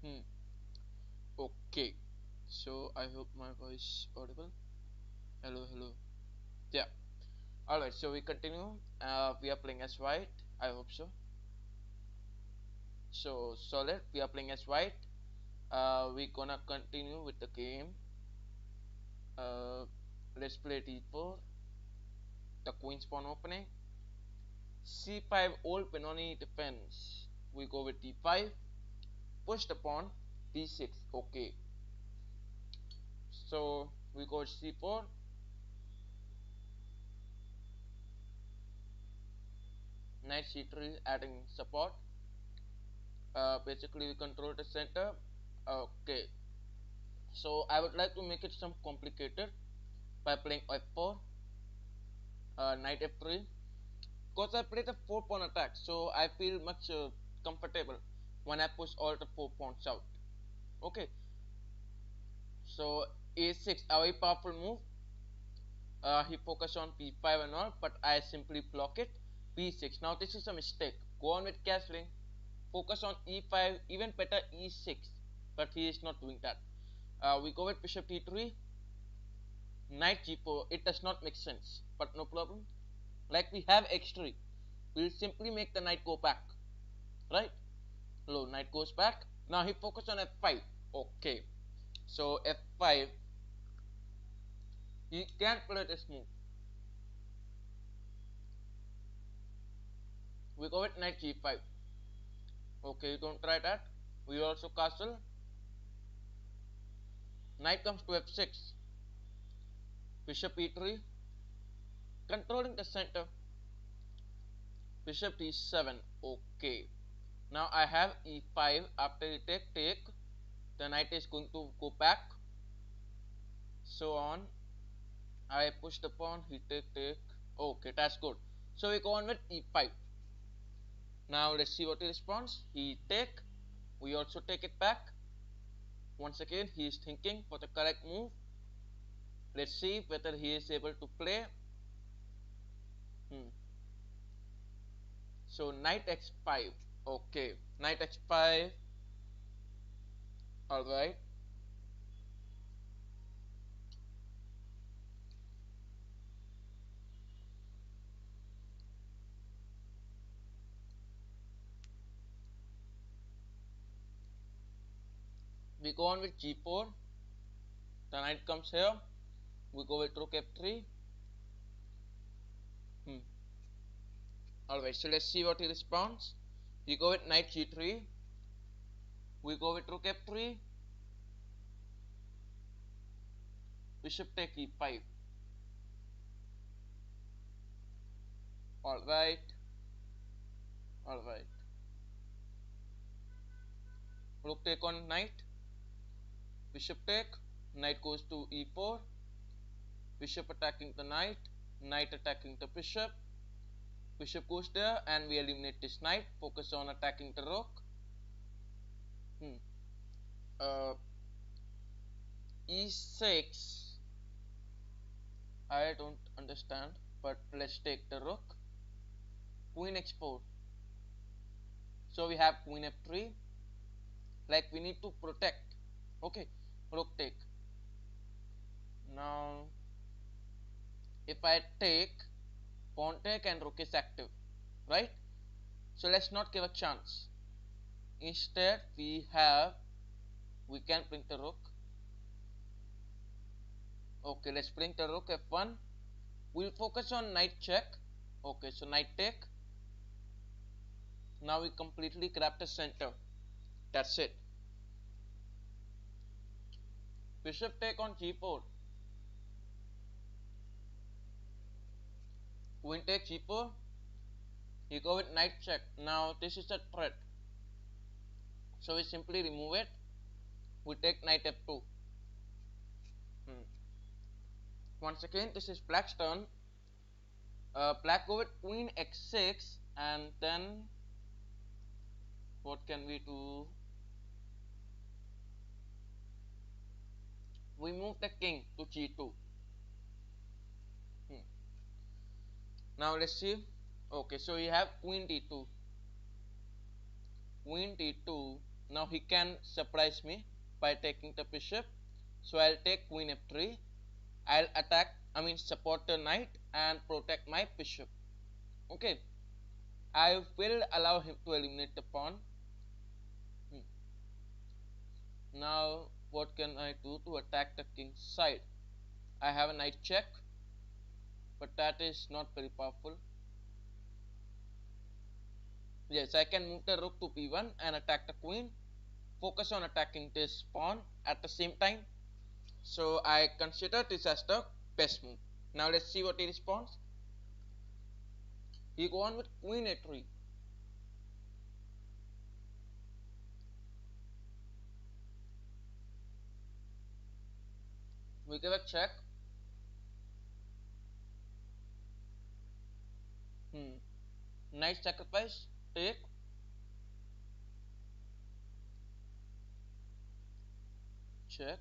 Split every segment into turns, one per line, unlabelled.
Hmm. Okay. So I hope my voice audible. Hello, hello. Yeah. All right. So we continue. We are playing as white. I hope so. So solid. We are playing as white. We gonna continue with the game. Uh, let's play d4. The queen's pawn opening. c5 open on e defense. We go with d5. Push the pawn. d6. Okay. So we go c4. Knight c3 adding support. Basically we control the center. Okay, so I would like to make it some complicated by playing f4, knight f3, because I played a 4 pawn attack, so I feel much comfortable when I push all the 4 pawns out. Okay, so a6, a very powerful move. He focused on b5 and all, but I simply block it. b6, now this is a mistake. Go on with castling, focus on e5, even better e6, but he is not doing that. We go with bishop d3, knight g4. It does not make sense, but no problem. Like we have x3, we'll simply make the knight go back, right? Hello, knight goes back. Now he focus on f5. Okay, so f5, he can't play this move. We go with knight g5. Okay, don't try that. We also castle. Knight comes to f6. Bishop e3, controlling the center. Bishop d7. Okay. Now I have e5. After you take, the knight is going to go back. So on. I push the pawn. He take. Okay, that's good. So we go on with e5. Now let's see what he responds. He take. We also take it back. Once again, he is thinking for the correct move. Let's see whether he is able to play. Hmm. So knight x5. Okay, knight x5. All right. We go on with g4. The knight comes here. We go with rook f3. Hmm. Alright, so let's see what he responds. We go with knight g3. We go with rook f3. Bishop take e5. Alright. Alright. Rook take on knight. Bishop take. Knight goes to e4. Bishop attacking the knight. Knight attacking the bishop. Bishop goes there and we eliminate this knight. Focus on attacking the rook. Hmm. Uh, e6. I don't understand, but let's take the rook. Queen x4. So we have queen f3. Like we need to protect. Okay, rook take. Now if I take, pawn take and rook is active, right? So let's not give a chance. Instead we can bring the rook. Okay, let's bring the rook f1. We'll focus on knight check. Okay, so knight take. Now we completely grab the center. That's it. Bishop take on g4. Queen take g4. You go with knight check. Now this is a threat. So we simply remove it. We take knight f2. Hmm. Once again, this is black's turn. Black go with queen x6, and then what can we do? We move the king to g2. Hmm. Now let's see. Okay, so we have queen d2. Queen d2. Now now he can surprise me by taking the bishop. So I'll take queen f3. I'll attack, support the knight and protect my bishop. Okay, I will allow him to eliminate the pawn. Hmm. Now what can I do to attack the king's side? I have a knight check, but that is not very powerful. Yes, I can move the rook to b1 and attack the queen. Focus on attacking this pawn at the same time. So I consider this as the best move. Now let's see what he responds. He go on with queen a3. We give a check. Knight sacrifice. Take. Check.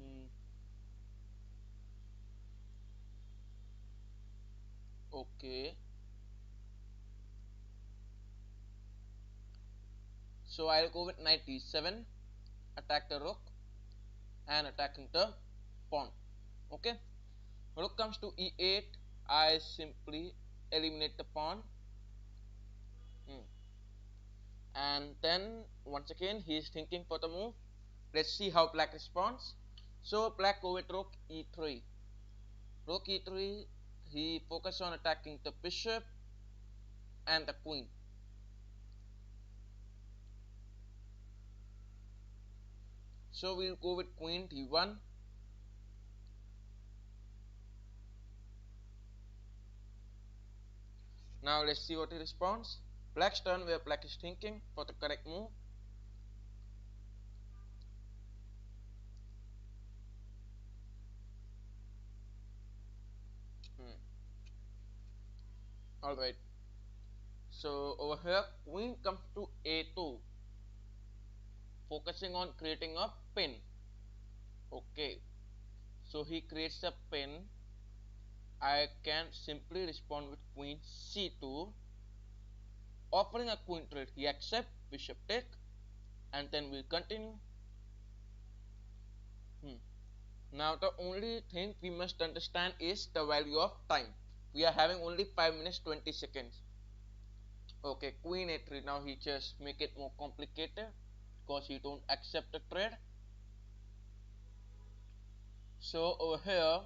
Hmm. Okay. So I'll go with knight d7. Attack the rook and attacking the pawn. Okay. Rook comes to e8. I simply eliminate the pawn. And then once again he is thinking for the move. Let's see how black responds. So black go with rook e3. Rook e3. He focus on attacking the bishop and the queen. So we'll go with queen d1. Now let's see what he responds. Black's turn where black is thinking for the correct move. Alright. So over here queen comes to a2. Focusing on creating a pin. Okay. So he creates a pin. I can simply respond with queen c2. Offering a queen trade. He accepts. Bishop take. And then we'll continue. Now the only thing we must understand is the value of time. We are having only 5 minutes 20 seconds. Okay, queen a3. Now he just make it more complicated because he don't accept the trade. So over here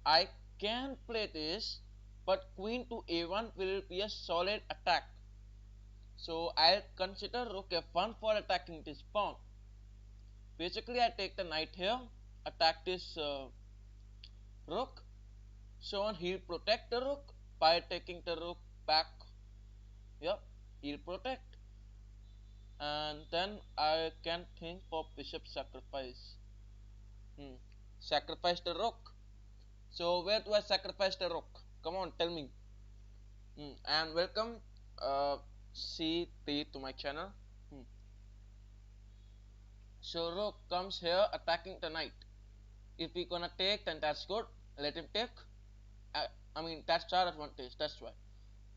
I can play this, but queen to a1 will be a solid attack. So I'll consider rook f1 for attacking this pawn. Basically I take the knight here, attack this rook. So on he'll protect the rook by taking the rook back. Yep, he'll protect. And then I can think for bishop sacrifice. Sacrifice the rook. So where do I sacrifice the rook? Come on, tell me. And welcome CT to my channel. So rook comes here attacking the knight. If we gonna take, then that's good. Let him take. That's our advantage. That's why.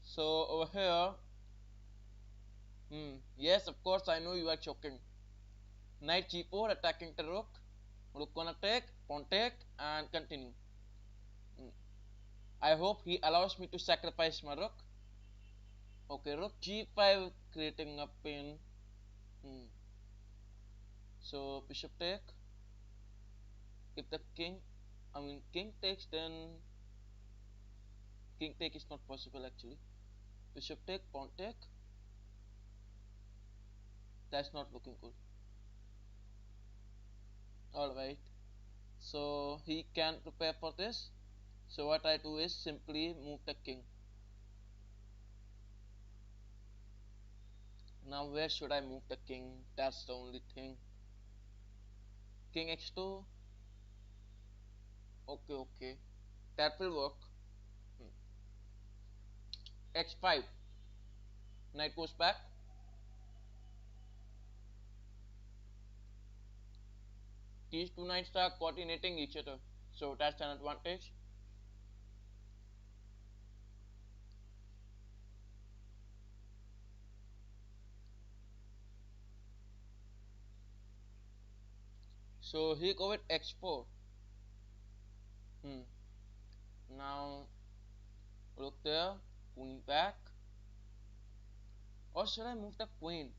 So over here, yes, of course, I know you are choking. Knight g4 attacking the rook. Rook gonna take, pawn take, and continue. I hope he allows me to sacrifice my rook. Okay, rook g5 creating a pin. So bishop take. If the king takes, then king take is not possible actually. Bishop take, pawn take. That's not looking good. Alright. So he can prepare for this. So what I do is simply move the king. Now where should I move the king? That's the only thing. King x2. Okay. That will work. X5. Knight goes back. These two knights are coordinating each other. So that's an advantage. So he go with x4. Hmm. Now look there, queen back. Or should I move the queen?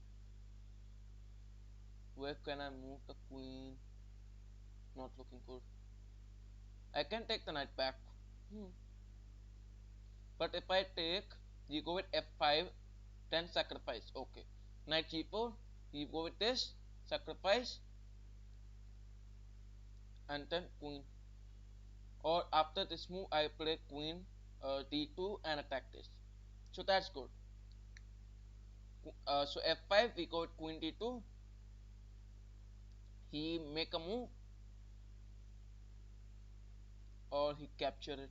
Where can I move the queen? Not looking good. I can take the knight back. Hmm. But if I take, you go with f5, then sacrifice. Okay. Knight g4, you go with this, sacrifice, and then queen. Or after this move, I play queen d2 and attack this. So that's good. So f5, we go with queen d2. He make a move, or he capture it.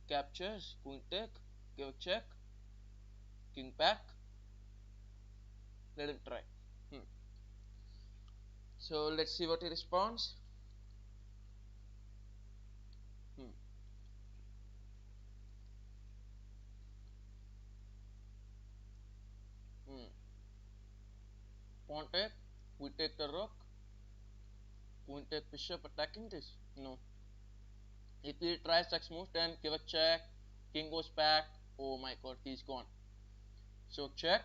Captures, queen take, give a check, king back. Let him try. Hmm. So let's see what he responds. Hmm. Hmm. Pawn take, we take the rook, queen take bishop attacking this. No. If he tries X move, then give a check, king goes back. Oh my god, he's gone. So check,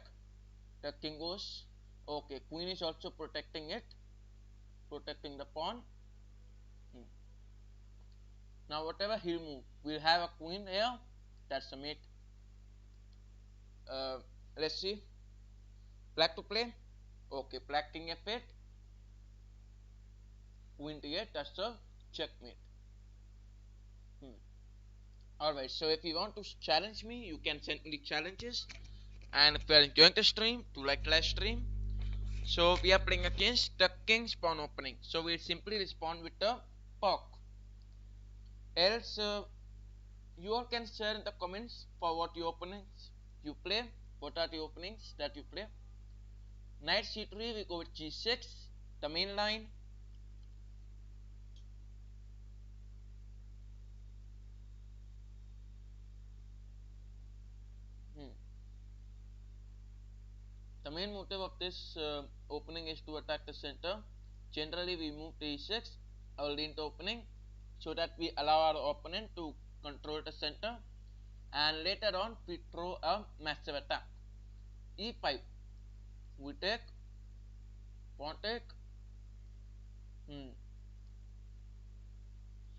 the king goes. Okay, queen is also protecting it, protecting the pawn. Hmm. Now whatever he'll move, we'll have a queen here. That's a mate. Uh, let's see. Black to play. Okay, black king f8, queen d8. That's a checkmate. Hmm. Alright, so if you want to challenge me, you can send me the challenges. And if you are enjoying the stream, do like live stream. So we are playing against the king's pawn opening. So we'll simply respond with the poke. Else, you all can share in the comments for what your openings you play. What are the openings that you play? Knight c3, we go with g6, the main line. Hmm. The main motive of this opening is to attack the center. Generally, we move to e6 early in the opening so that we allow our opponent to control the center, and later on we throw a massive attack. e5, we take, pawn take. Hmm.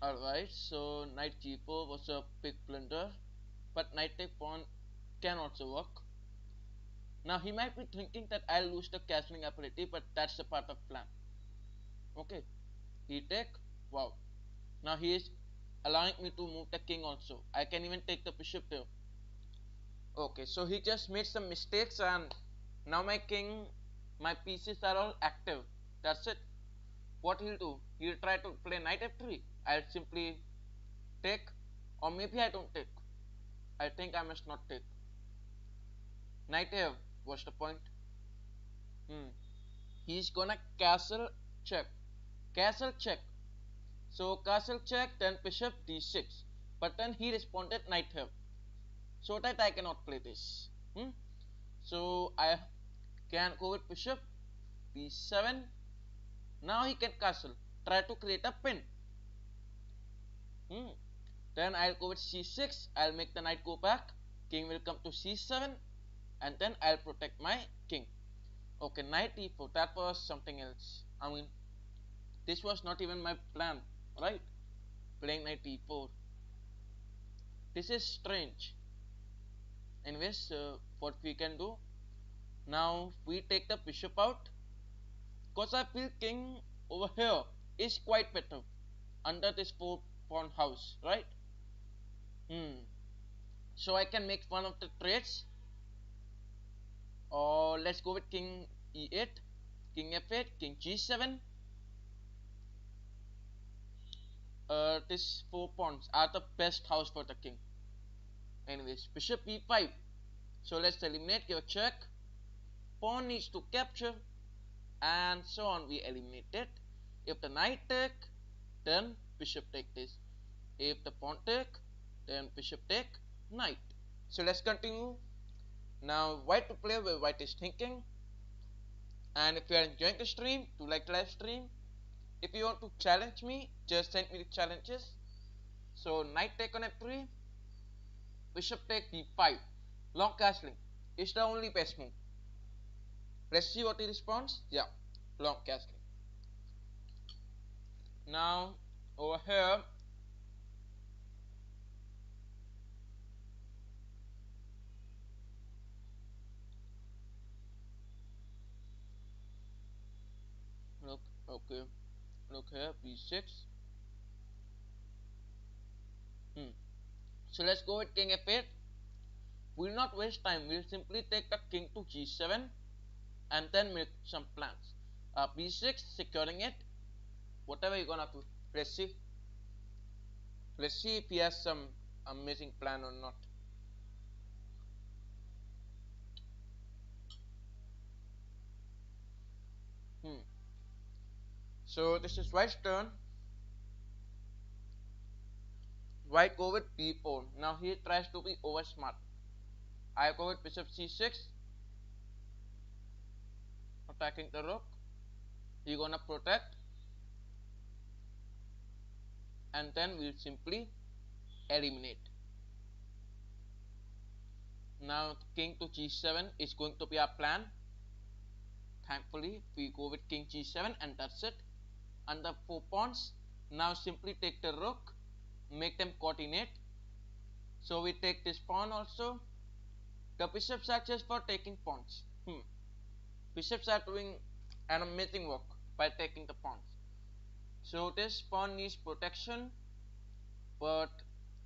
Alright, so knight g4 was a big blunder, but knight take pawn can also work. Now he might be thinking that I'll lose the castling ability, but that's a part of plan. Okay, he take, wow. Now he is allowing me to move the king also. I can even take the bishop there. Okay, so he just made some mistakes, and now my king, my pieces are all active. That's it. What he'll do? He'll try to play knight f3. I'll simply take, or maybe I don't take. I think I must not take. Knight f. What's the point? Hmm. He's gonna castle check. Castle check. So castle check, then bishop d6. But then he responded knight f. So that I cannot play this. Hmm? So I can go with bishop b7. Now he can castle. Try to create a pin. Hmm. Then I'll go with c6. I'll make the knight go back. King will come to c7, and then I'll protect my king. Okay, knight e4. That was something else. I mean, this was not even my plan, right? Playing knight e4. This is strange. Anyways, what we can do now? We take the bishop out, because I feel king over here is quite better under this 4 pawn house, right? Hmm. So I can make one of the trades, or let's go with king e8, king f8, king g7. These 4 pawns are the best house for the king. Anyways, bishop e5. So let's eliminate, give a check. Pawn needs to capture, and so on. We eliminate it. If the knight take, then bishop take this. If the pawn take, then bishop take knight. So let's continue. Now white to play where white is thinking. And if you are enjoying the stream, do like live stream. If you want to challenge me, just send me the challenges. So knight take on f3, bishop take d5. Long castling is the only best move. Let's see what he responds. Yeah, long castling. Now over here, look, okay, look here, b6. So let's go with king f8. We'll not waste time. We'll simply take the king to g7 and then make some plans. b6, securing it. Whatever you're gonna do. Let's see. Let's see if he has some amazing plan or not. Hmm. So this is white's turn. White go with b4. Now he tries to be over smart. I go with bishop c6, attacking the rook. He gonna protect, and then we'll simply eliminate. Now king to g7 is going to be our plan. Thankfully, we go with king g7 and that's it. And the 4 pawns. Now simply take the rook, make them coordinate. So we take this pawn also. The bishops are just for taking pawns. Bishops are doing an amazing work by taking the pawns. So this pawn needs protection, but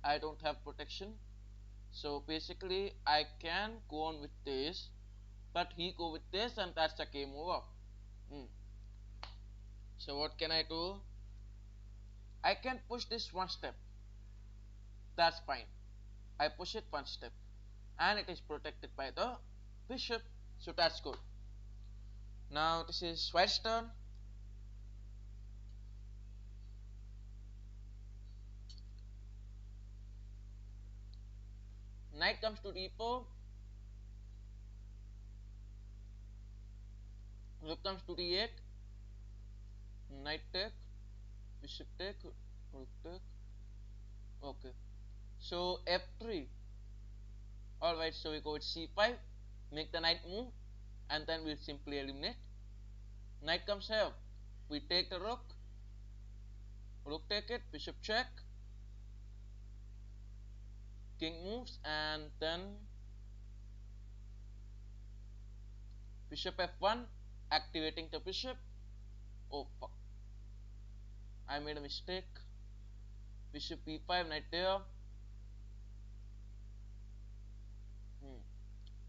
I don't have protection. So basically I can go on with this, but he go with this and that's the game over. So what can I do? I can push this one step. That's fine. I push it one step and it is protected by the bishop, so that's good. Now this is white's turn. Knight comes to d4, rook comes to d8, knight take, bishop take, rook take. Okay, so f3. Alright, so we go with c5, make the knight move, and then we'll simply eliminate. Knight comes here, we take the rook, rook take it, bishop check, king moves, and then bishop f1, activating the bishop. Oh fuck, I made a mistake. Bishop b5, knight there.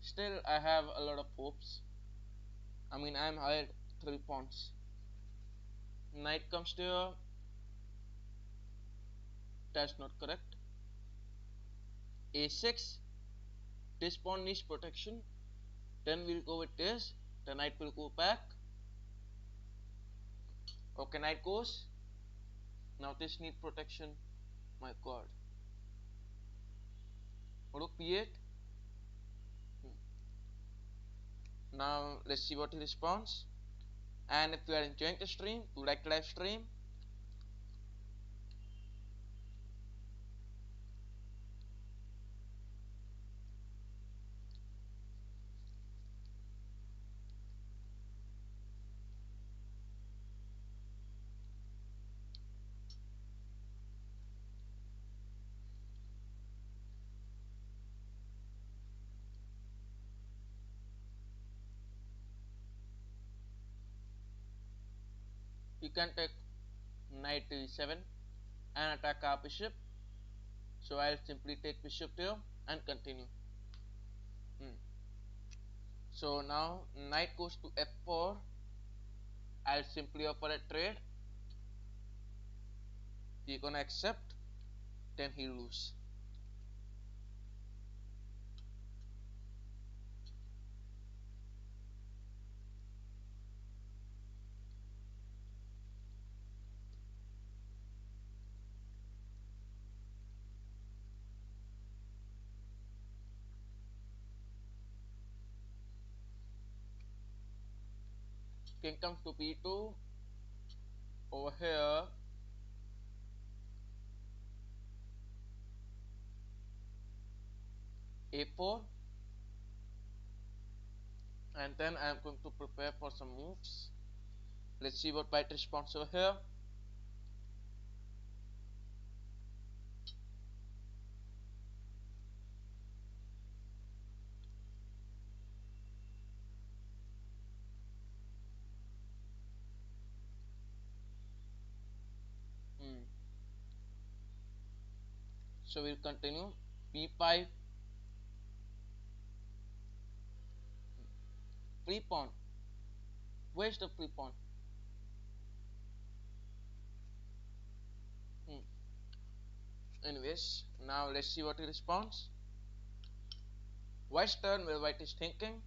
Still, I have a lot of hopes. I mean, I'm higher 3 pawns. Knight comes there. That's not correct. a6. This pawn needs protection. Then we'll go with this. The knight will go back. Okay, knight goes. Now this needs protection. My god. Rook b8. Now let's see what he responds. And if you are enjoying the stream, do like the live stream. You can take knight to e7 and attack our bishop. So I'll simply take bishop there and continue. So now knight goes to f4. I'll simply offer a trade. He gonna accept, then he lose. King comes to b2. over here a4, and then I am going to prepare for some moves. Let's see what white responds over here. Hmm. So we'll continue. b5, free pawn. Where's the free pawn? Hmm. Anyways, now let's see what he responds. White's turn where white is thinking.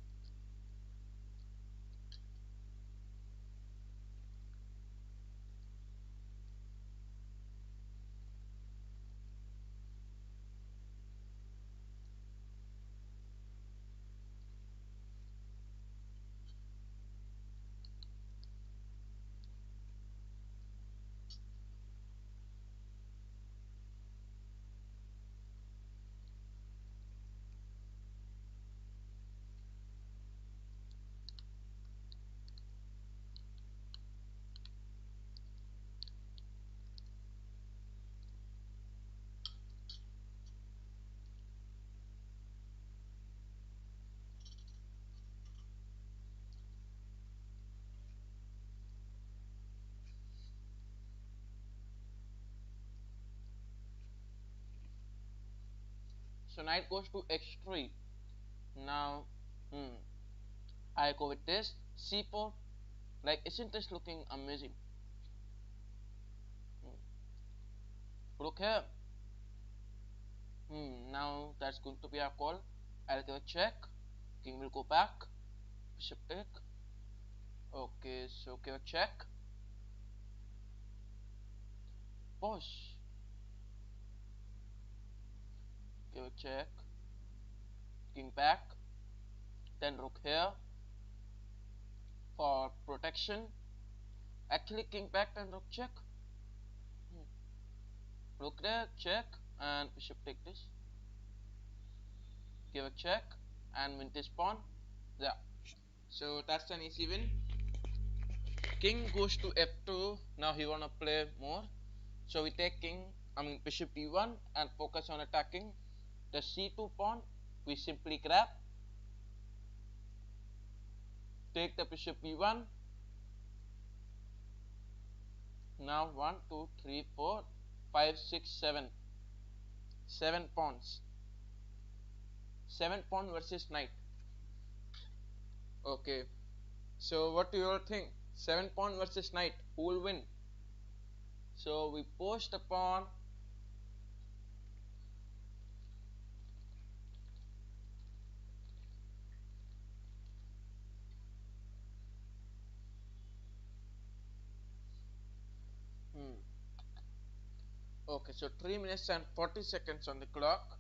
So knight goes to x3. Now, I go with this c4. Like, isn't this looking amazing? Hmm. Look here. Now that's going to be our call. I'll give a check. King will go back. Bishop take. Okay, so give a check. Push. Give a check. King back. Then rook here for protection. Actually, king back and rook check. Hmm. Rook there, check, and bishop take this. Give a check and win this pawn. Yeah. So that's an easy win. King goes to f2. Now he wanna play more. So we take bishop d1 and focus on attacking the c2 pawn. We simply grab, take the bishop b1. Now 1, 2, 3, 4, 5, 6, 7. 7 pawns. 7 pawn versus knight. Okay. So what do you all think? 7 pawn versus knight. Who will win? So we post the pawn. Hmm. Okay, so 3 minutes and 40 seconds on the clock.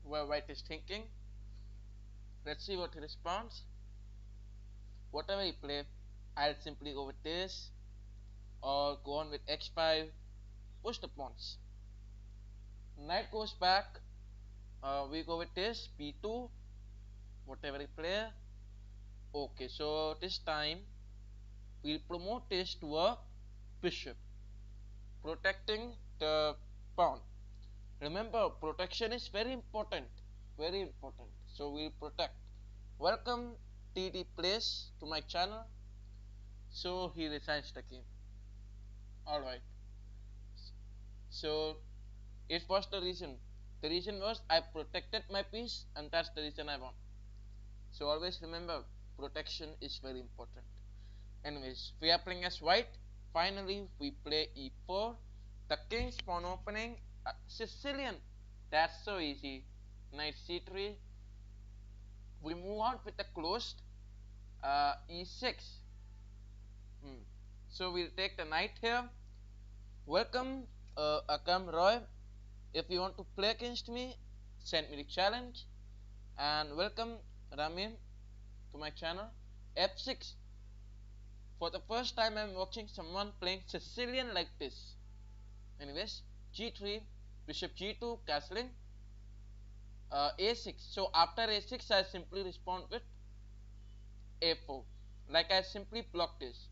Where white is thinking. Let's see what he responds. Whatever he play, I'll simply go with this or go on with x5, push the pawns. Knight goes back, we go with this b2, whatever he play. Okay, so this time we'll promote this to a bishop, protecting the pawn. Remember, protection is very important, very important. So we'll protect. Welcome TD Plays to my channel. So he resigns the game. Alright. So it was the reason. The reason was I protected my piece, and that's the reason I won. So always remember, protection is very important. Anyways, we are playing as white. Finally, we play e4. The king's pawn opening, Sicilian. That's so easy. Knight c3. We move on with the closed e6. So we'll take the knight here. Welcome, Akam Roy. If you want to play against me, send me the challenge. And welcome, Ramin, to my channel. f6 For the first time I'm watching someone playing Sicilian like this. Anyways, g3, bishop g2, castling, a6. So after a6 I simply respond with a4. Like I simply block this.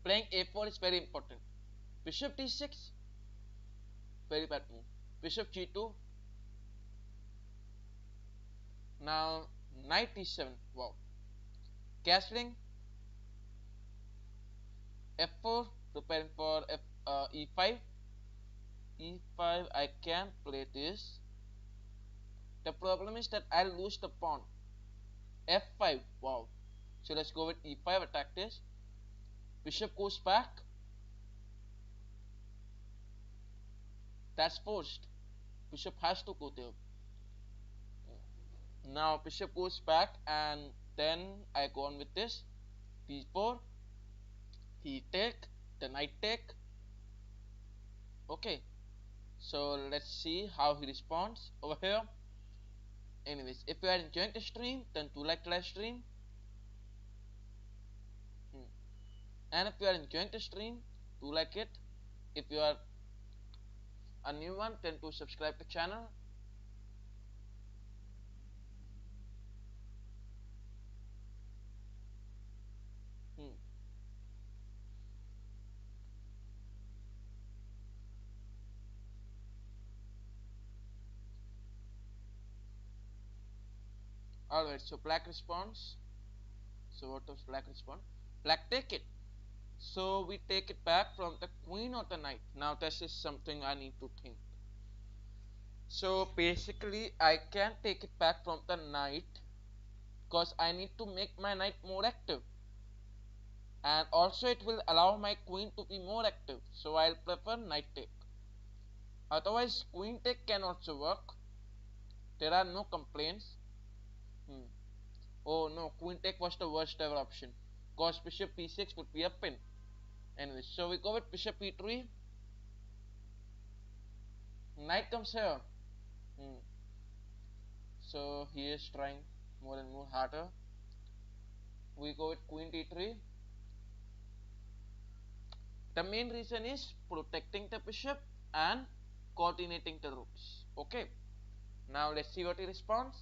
Playing a4 is very important. Bishop d6, very bad move. Bishop g2. Now knight d7. Wow. Castling f4, preparing for e5. e5, I can play this. The problem is that I'll lose the pawn. f5, wow. So let's go with e5, attack this. Bishop goes back. That's forced. Bishop has to go there. Now bishop goes back, and then I go on with this. b4, he take, the knight take. Okay, so let's see how he responds over here. Anyways, if you are enjoying the stream, then do like the live stream. And if you are enjoying the stream, do like it. If you are a new one, then do subscribe the channel. Alright, so black responds. So what does black respond? Black take it. So we take it back from the queen or the knight. Now this is something I need to think. So basically I can take it back from the knight because I need to make my knight more active. And also it will allow my queen to be more active. So I'll prefer knight take. Otherwise queen take can also work. There are no complaints. Oh no, queen take was the worst ever option. Because bishop b6 would be a pin. Anyway, so we go with bishop e3. Knight comes here. So he is trying more and more harder. We go with queen d3. The main reason is protecting the bishop and coordinating the rooks. Okay. Now let's see what he responds.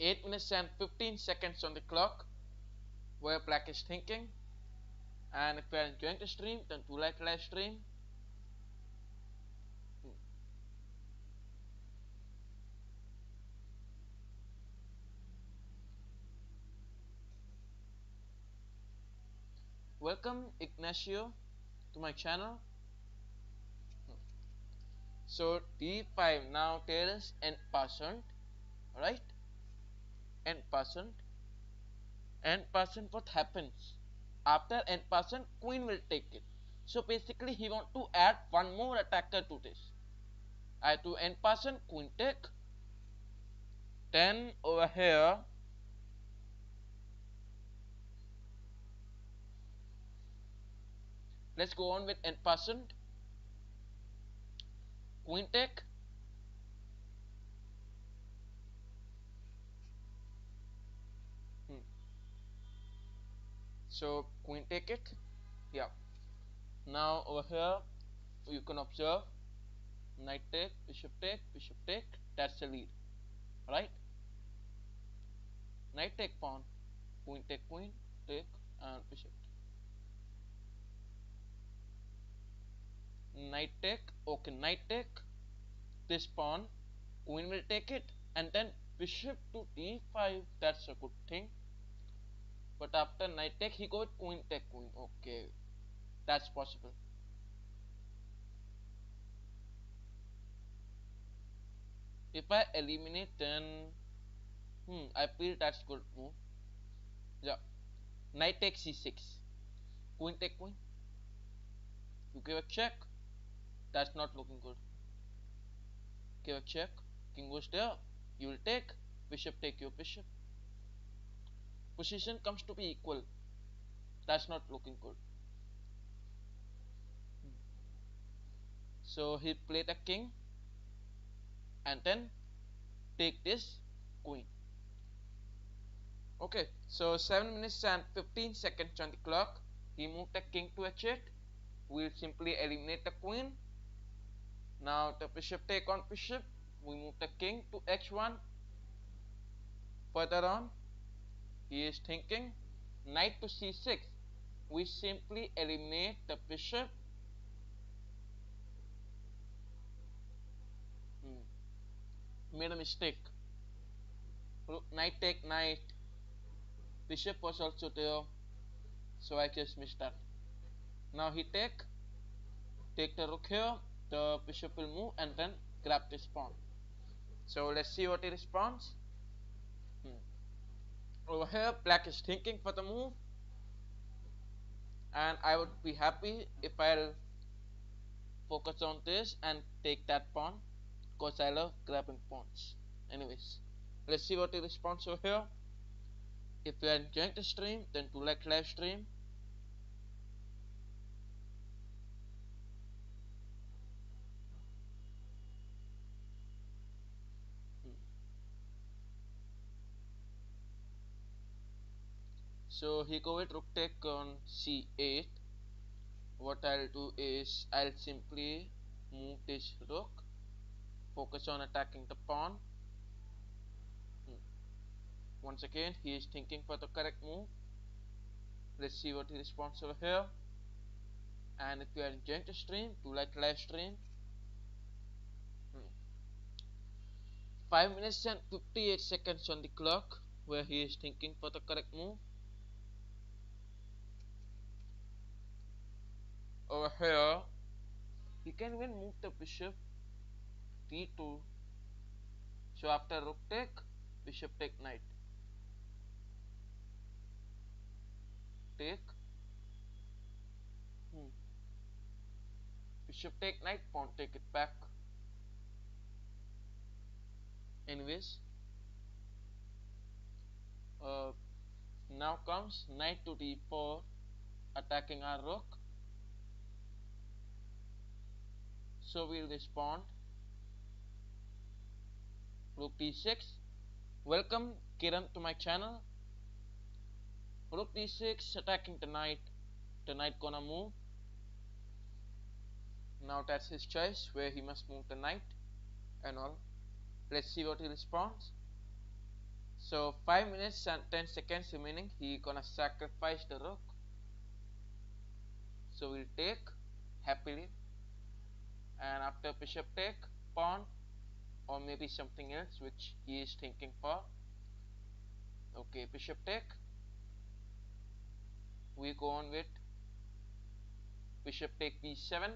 8 minutes and 15 seconds on the clock where black is thinking. And if you are enjoying the stream, then do like the live stream. Welcome Ignacio to my channel. So d5, now there is n percent, right? N percent. N percent, what happens? After n percent, queen will take it. So basically he want to add one more attacker to this. I do n percent, queen take. Then over here, let's go on with n percent, queen take. So queen take it. Yeah. Now over here you can observe knight take, bishop take, bishop take. That's the lead, right? Knight take pawn, queen take queen, take, and bishop. Knight take, okay, knight take. This pawn, queen will take it, and then bishop to d5. That's a good thing. But after knight take, he goes queen take queen. Okay, that's possible. If I eliminate, then I feel that's good move. Yeah, knight takes c6, queen take queen. You give a check. That's not looking good. Give a check. King goes there. You will take. Bishop take your bishop. Position comes to be equal. That's not looking good. So he played a king and then take this queen. Okay, so 7 minutes and 15 seconds on the clock. He moved the king to h8. We'll simply eliminate the queen. Now the bishop take on bishop. We move the king to h1. Further on, he is thinking knight to c6. We simply eliminate the bishop. Made a mistake. Knight take knight. Bishop was also there, so I just missed that. Now he take the rook here. The bishop will move and then grab this pawn. So let's see what he responds. Over here, black is thinking for the move, and I would be happy if I'll focus on this and take that pawn, because I love grabbing pawns. Anyways, let's see what he responds over here. If you are enjoying the stream, then do like live stream. So he go with rook take on c8. What I'll do is I'll simply move this rook, focus on attacking the pawn. Once again, he is thinking for the correct move. Let's see what he responds over here. And if you are enjoying the stream, do like live stream. 5 minutes and 58 seconds on the clock, where he is thinking for the correct move. Over here, he can even move the bishop d2. So after rook take, bishop take knight. Take. Bishop take knight, pawn take it back. Anyways, now comes knight to d4, attacking our rook. So we'll respond. Rook d6. Welcome Kiran to my channel. Rook d6, attacking the knight. The knight gonna move. Now that's his choice, where he must move the knight and all. Let's see what he responds. So 5 minutes and 10 seconds remaining. He gonna sacrifice the rook. So we'll take happily, and after bishop take, pawn, or maybe something else which he is thinking for. Okay, bishop take. We go on with bishop take b7,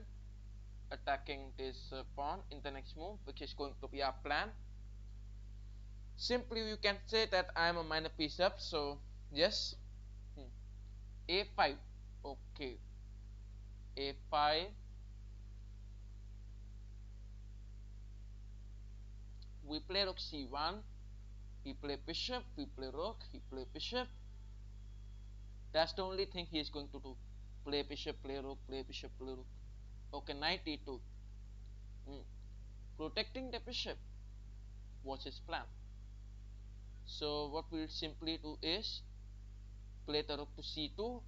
attacking this pawn in the next move, which is going to be our plan. Simply you can say that I am a minor piece up, so yes. a5. Okay, a5. We play rook c1. He play bishop, we play rook, he play bishop. That's the only thing he is going to do. Play bishop, play rook, play bishop, play rook. Okay, knight e2. Protecting the bishop was his plan. So what we'll simply do is play the rook to c2,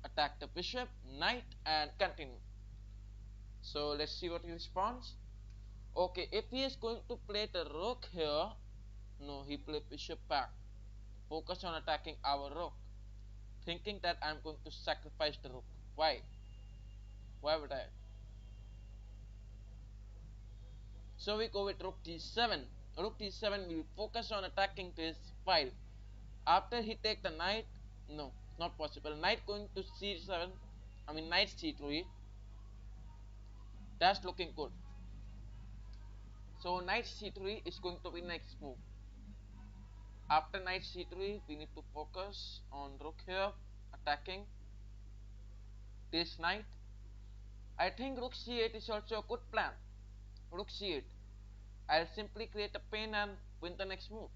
attack the bishop, knight, and continue. So let's see what he responds. Okay, if he is going to play the rook here, no, he play bishop back. Focus on attacking our rook, thinking that I'm going to sacrifice the rook. Why? Why would I? So we go with rook d7. Rook d7 will focus on attacking this file. After he take the knight, no, not possible. Knight going to c7, knight c3. That's looking good. So knight c3 is going to be next move. After knight c3, we need to focus on rook here, attacking this knight. I think rook c8 is also a good plan. Rook c8. I'll simply create a pin and win the next move.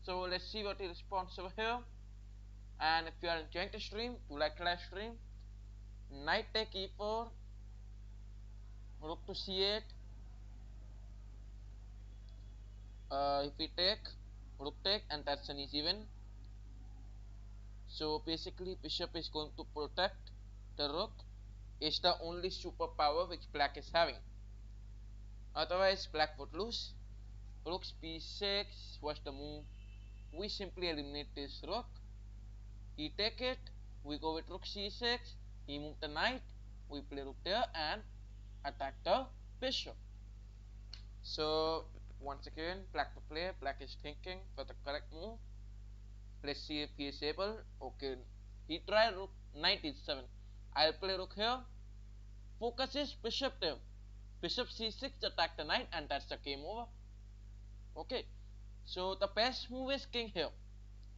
So let's see what he responds over here. And if you are enjoying the stream, do like live stream. Knight take e4, rook to c8. If we take rook take, and that's an easy win. So basically bishop is going to protect the rook. It's the only superpower which black is having. Otherwise black would lose. Rook b6 was the move. We simply eliminate this rook. He take it. We go with rook c6. He moved the knight. We play rook there and attack the bishop. So once again black to play. Black is thinking for the correct move. Let's see if he is able. Okay, he tried rook knight e7. I'll play rook here. Focus is bishop there. Bishop c6 attack the knight, and that's the game over. Okay, so the best move is king here.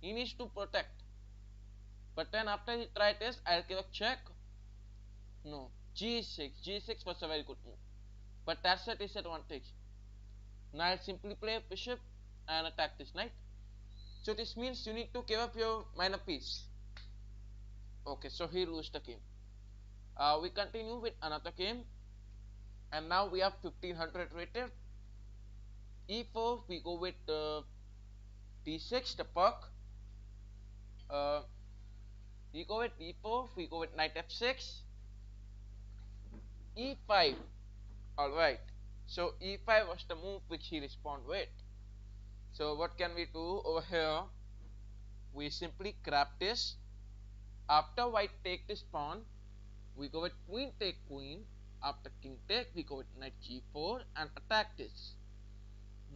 He needs to protect. But then after he tried this, I'll give a check. No, g6. G6 was a very good move. But that's a disadvantage. Now I'll simply play bishop and attack this knight. So this means you need to give up your minor piece. Okay, so he lose the game. We continue with another game, and now we have 1500 rated. e4 we go with d6 the puck. uh, we go with e4, we go with knight f6, e5. Alright, so e5 was the move which he responded with. So what can we do over here? We simply grab this. After white take this pawn, we go with queen take queen. After king take, we go with knight g4 and attack this.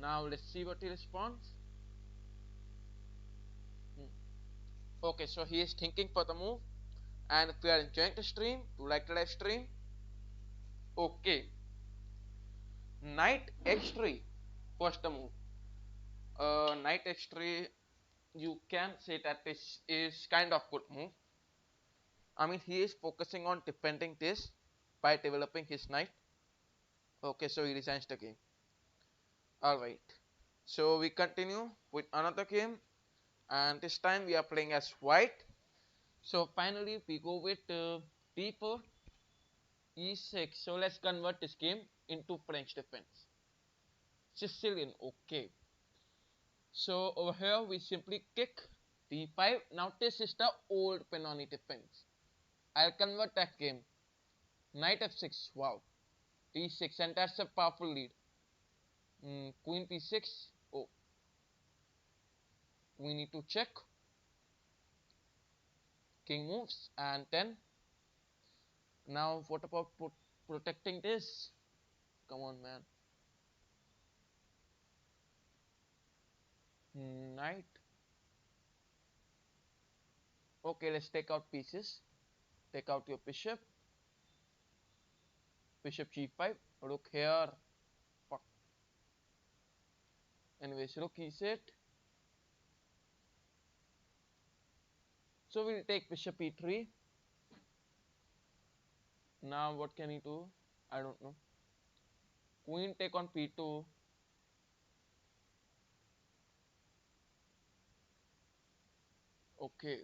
Now let's see what he responds. Okay, so he is thinking for the move. And if you are enjoying the stream, do like the live stream. Okay, knight h3 was the move. Knight h3, you can say that this is kind of good move. I mean, he is focusing on defending this by developing his knight. Okay, so he resigns the game. Alright, so we continue with another game, and this time we are playing as white. So finally we go with d4 e6. So let's convert this game into French defense. Sicilian, okay. So over here we simply kick d5. Now this is the old Pennoni defense. I'll convert that game. Knight f6, wow. d6, and that's a powerful lead. Queen p6, oh. We need to check. King moves, and then now what about protecting this? Come on, man. Knight. Okay, let's take out pieces. Take out your bishop. Bishop g5. Rook here. Fuck. Anyways, rook e8. So we'll take bishop e3. Now what can he do? I don't know. Queen take on p2. Okay.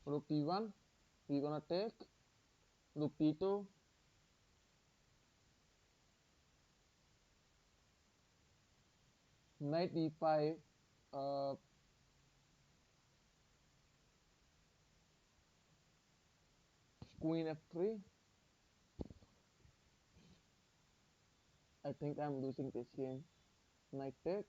Rook e1. He gonna take. Rook e2. Knight e5. Queen f3. I think I'm losing this game. Knight take.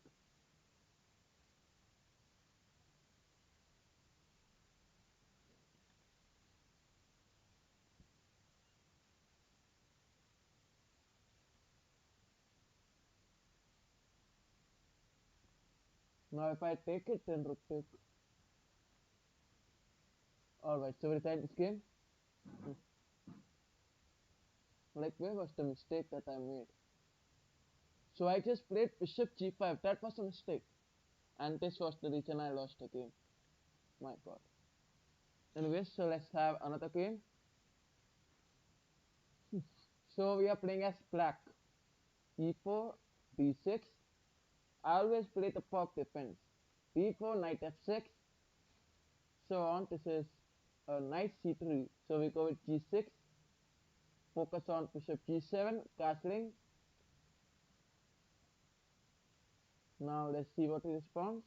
Now if I take it, then rook take. Alright, so we decide this game. Like, where was the mistake that I made? So I just played bishop g5. That was a mistake. And this was the reason I lost the game. My god. Anyways, so let's have another game. So we are playing as black. E4, D6. I always play the poke defense. D4, knight F6. So on, this is knight C3. So we go with G6. Focus on bishop G7, castling. Now let's see what he responds.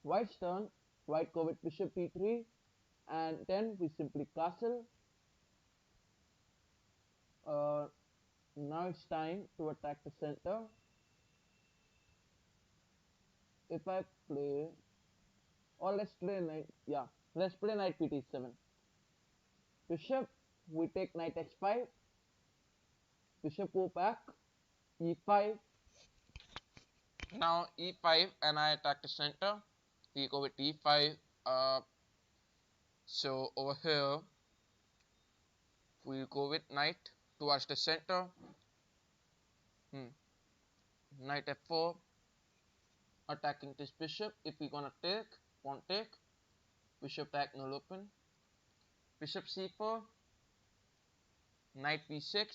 White's turn. White go with bishop D3. And then we simply castle. Uh, Now it's time to attack the center. If I play, or let's play knight, yeah, let's play knight PT7. Bishop, we take knight H5. Bishop go back, E5. Now E5 and I attack the center. We go with E5. So over here, we go with knight towards the center. Knight F4, attacking this bishop. If we're gonna take, won't take. Bishop back, null open. Bishop C4, knight B6,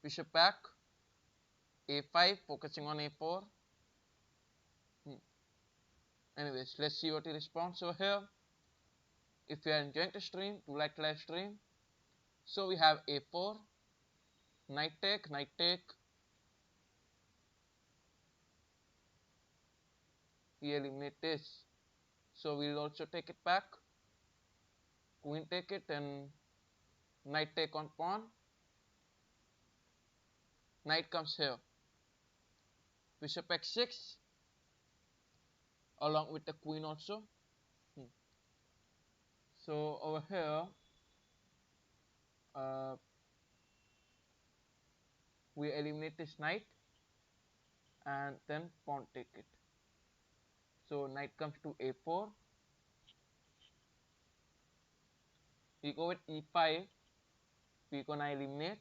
bishop back, A5, focusing on A4. Anyways, let's see what he responds over here. If you are enjoying the stream, do like the live stream. So we have A4, knight take, knight take. We eliminate this. So we'll also take it back. Queen take it and knight take on pawn. Knight comes here. Bishop X6 along with the queen also. So over here, we eliminate this knight and then pawn take it. So knight comes to A4. We go with E5. We're gonna eliminate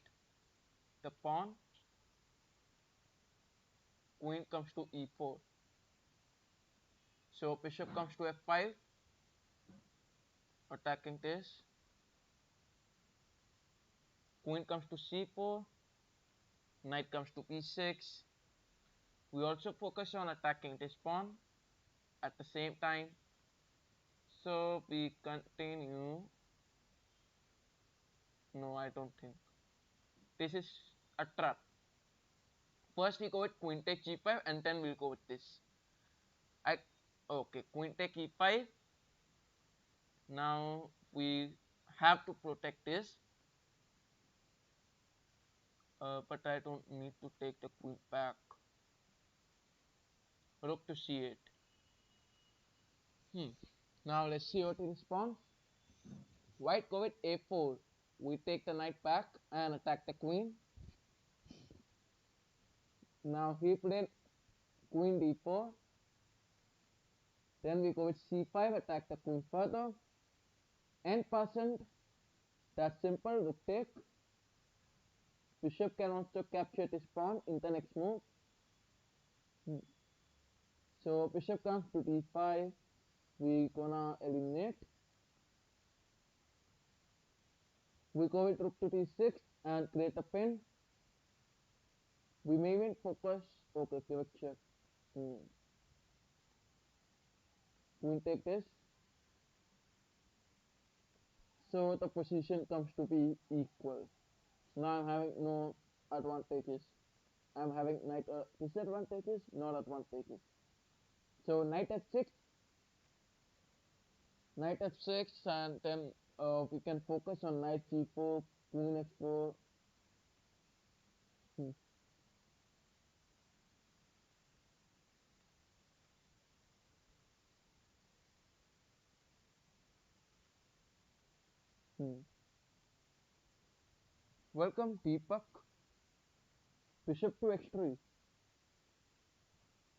the pawn. Queen comes to E4. So bishop comes to F5, attacking this. Queen comes to C4. Knight comes to E6. We also focus on attacking this pawn at the same time. So we continue. No, I don't think. This is a trap. First we go with queen take G5 and then we'll go with this. Okay, queen take E5. Now we have to protect this. But I don't need to take the queen back. Rook to C8. Now let's see what he responds. White go with A4. We take the knight back and attack the queen. Now he played queen D4. Then we go with C5, attack the queen further. End percent. That's simple. Rook take. Bishop can also capture this pawn in the next move. So bishop comes to D5. We gonna eliminate. We go with rook to D6 and create a pin. We may even focus. Okay, give a check. Queen take this. So the position comes to be equal. Now I'm having no advantages. I'm having knight disadvantages, not advantages. So knight f6, and then we can focus on knight g4, queen f4. Welcome Deepak. Bishop to x3.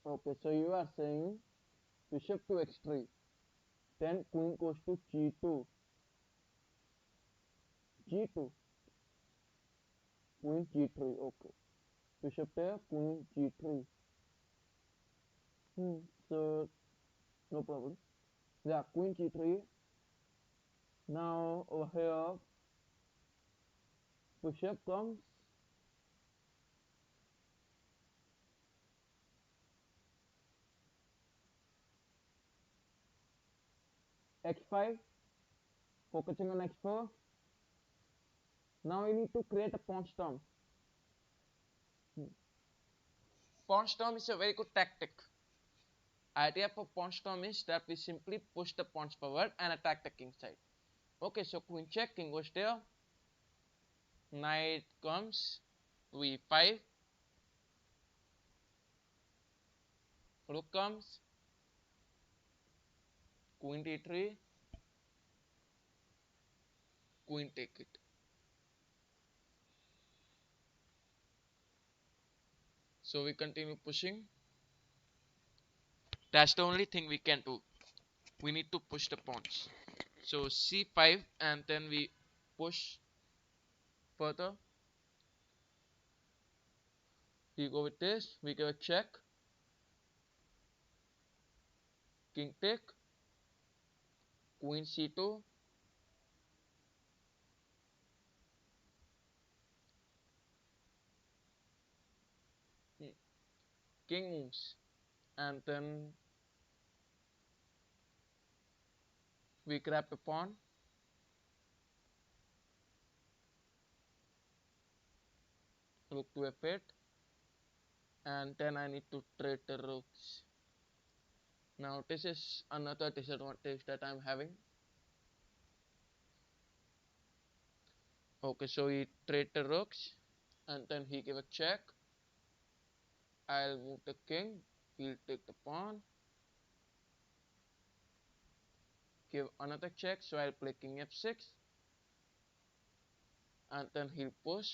Okay, so you are saying bishop to x3. Then queen goes to g2. G2. Queen g3. Okay. Bishop there, queen g3. So no problem. Yeah, queen g3. Now over here push-up comes, x5, focusing on x4. Now we need to create a pawn storm. Pawn storm is a very good tactic. Idea for pawn storm is that we simply push the pawns forward and attack the king side. Okay, so queen check, king goes there, knight comes, v5, rook comes, queen d3, queen take it. So we continue pushing. That's the only thing we can do. We need to push the pawns. So c5 and then we push further. We go with this, we go check, king take, queen c2, king moves, and then we grab a pawn, rook to f8, and then I need to trade the rooks. Now this is another disadvantage that I'm having. Okay, so he trade the rooks, and then he give a check. I'll move the king, he'll take the pawn, give another check, so I'll play king f6, and then he'll push.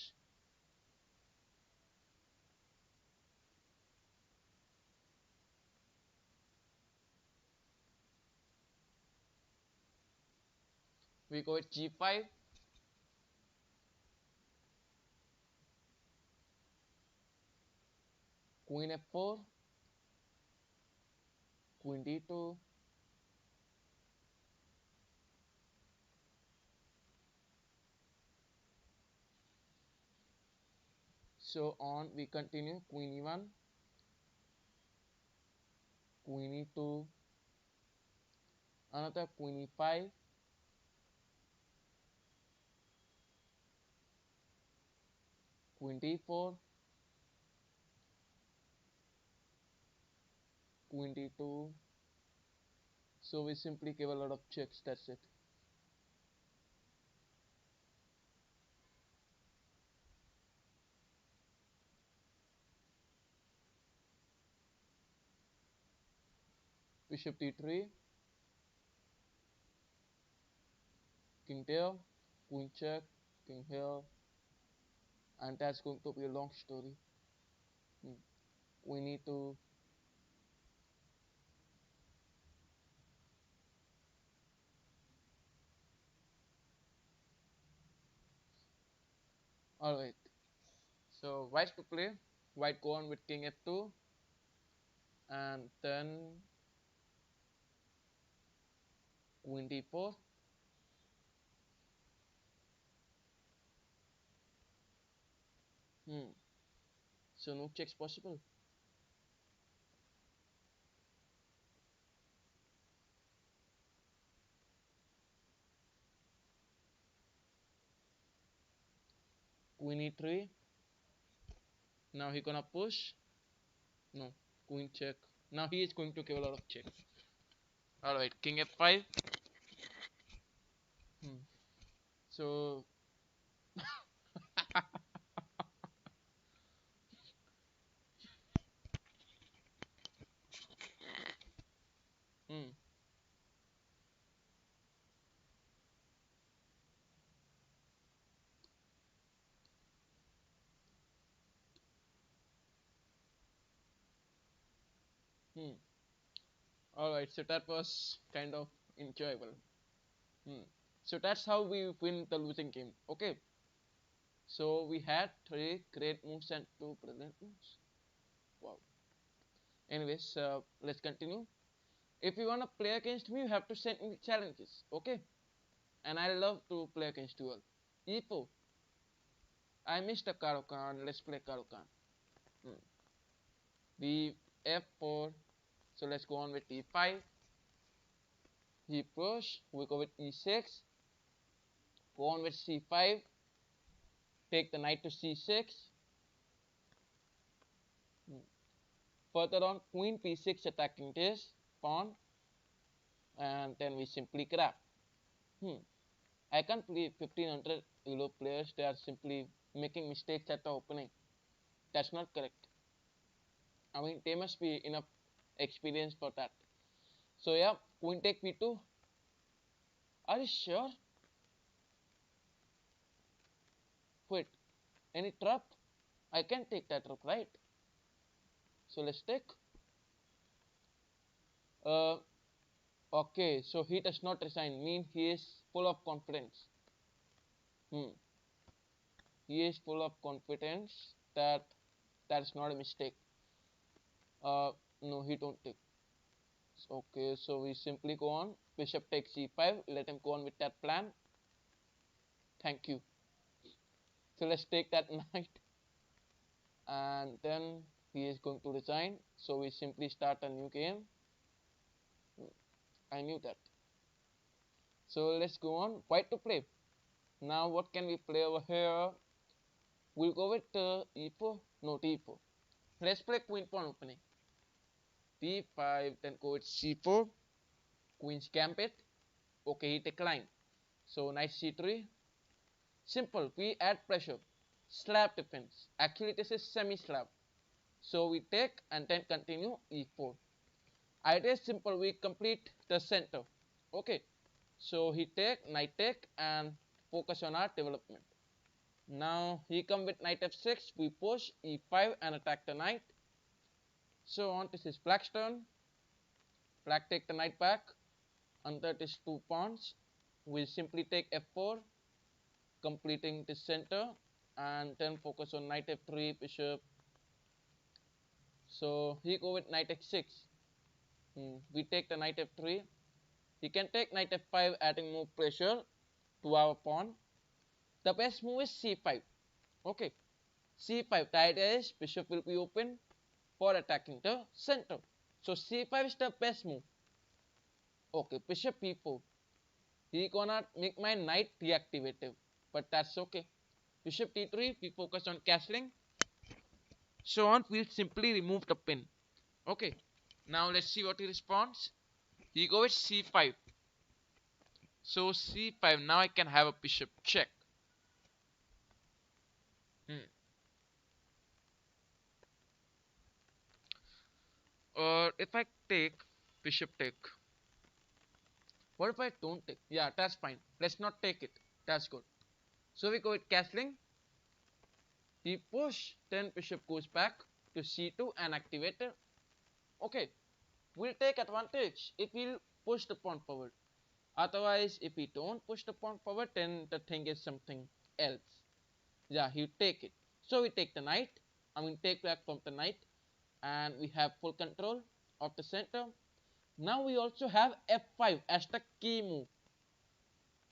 We go with g5, queen f4, queen d2, so on we continue, queen e1, queen e2, another queen e5, queen d4, queen d2, so we simply give a lot of checks, that's it. Bishop d3, king there, queen check, king here, and that's going to be a long story. We need to alright, so white to play, white go on with king f2, and then queen d4, so no checks possible. Queen e3, now he gonna push, no, queen check, now he is going to give a lot of checks. Alright, king f5, so hmm, hmm. Alright, so that was kind of enjoyable. So that's how we win the losing game. Okay, so we had 3 great moves and 2 brilliant moves. Wow. Anyways, let's continue. If you wanna play against me, you have to send me challenges. Okay, and I love to play against you all. E4, I missed a Karokan. Let's play Karokan. Hmm. B F4. So let's go on with E5. He push. We go with E6. Go on with C5. Take the knight to C6. Hmm. Further on, Queen P6 attacking this pawn, and then we simply grab. Hmm. I can't believe 1500 Euro players, they are simply making mistakes at the opening. That's not correct. I mean, they must be enough experience for that. So yeah, Queen take P2. Are you sure? Wait, any trap? I can take that rook, right? So let's take. Uh, okay, so he does not resign. Mean he is full of confidence. Hmm. He is full of confidence that that's not a mistake. No, he don't take. Okay, so we simply go on. Bishop takes c5. Let him go on with that plan. Thank you. So let's take that knight, and then he is going to resign. So we simply start a new game. I knew that. So let's go on. White to play. Now what can we play over here? We'll go with e4. No, d4. Let's play queen pawn opening. d5, then go with c4. Queen's gambit. Okay, he declined. So knight c3. Simple. We add pressure. Slab defense. Actually, this is semi-slab. So we take and then continue e4. Idea is simple. We complete the center. Okay. So he take, knight take, and focus on our development. Now he come with knight f6. We push e5 and attack the knight. So on. This is black's turn. Black take the knight back. Under these two pawns, we simply take f4, completing the center, and then focus on knight f3, bishop. So he go with knight x6. We take the knight f3. He can take knight f5, adding more pressure to our pawn. The best move is c5. Okay, c5. The idea is bishop will be open for attacking the center. So c5 is the best move. Okay, bishop b4. He gonna make my knight deactivative, but that's okay. Bishop d3. We focus on castling. So on, we'll simply remove the pin. Okay. Now let's see what he responds. He goes c5. So c5. Now I can have a bishop check. Or if I take bishop take. What if I don't take? Yeah, that's fine. Let's not take it. That's good. So we go with castling. He push. Then bishop goes back to c2 and activate it. Okay. We'll take advantage if we'll push the pawn forward. Otherwise, if we don't push the pawn forward, then the thing is something else. Yeah, he take it. So we take the knight. I mean, take back from the knight, and we have full control of the center. Now we also have f5 as the key move.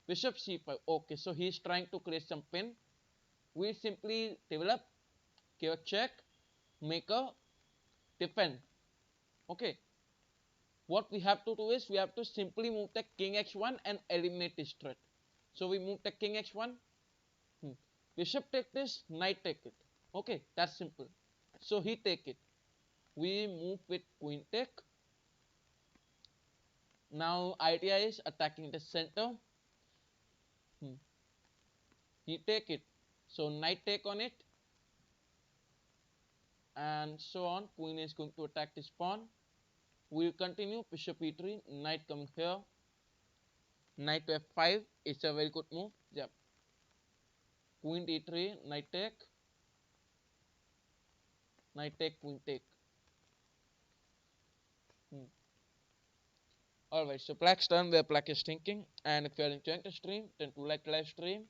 Bishop c5. Okay, so he's trying to create some pin. We simply develop, give a check, make a defend. Okay. What we have to do is we have to simply move the king x1 and eliminate this threat. So we move the king x1. Bishop take this, knight take it. Okay, that's simple. So he take it. We move with queen take. Now idea is attacking the center. He take it. So knight take on it. And so on. Queen is going to attack this pawn. We will continue. Bishop e3. Knight coming here. Knight to f5 is a very good move. Yep. Queen d3. Knight take. Knight take. Queen take. Alright, so black's turn where black is thinking. And if you are enjoying the stream, then do like the live stream.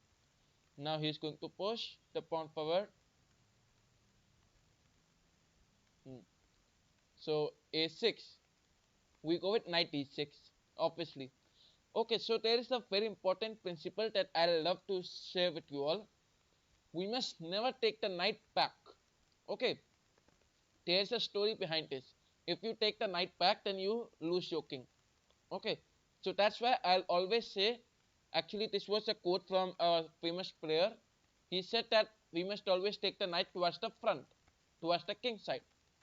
Now he's going to push the pawn forward. So a6. We go with knight d6, obviously. Okay, so there is a very important principle that I love to share with you all. we must never take the knight back. Okay, there's a story behind this. If you take the knight back, then you lose your king. Okay, so that's why I'll always say, actually this was a quote from a famous player. He said that we must always take the knight towards the front, towards the king side,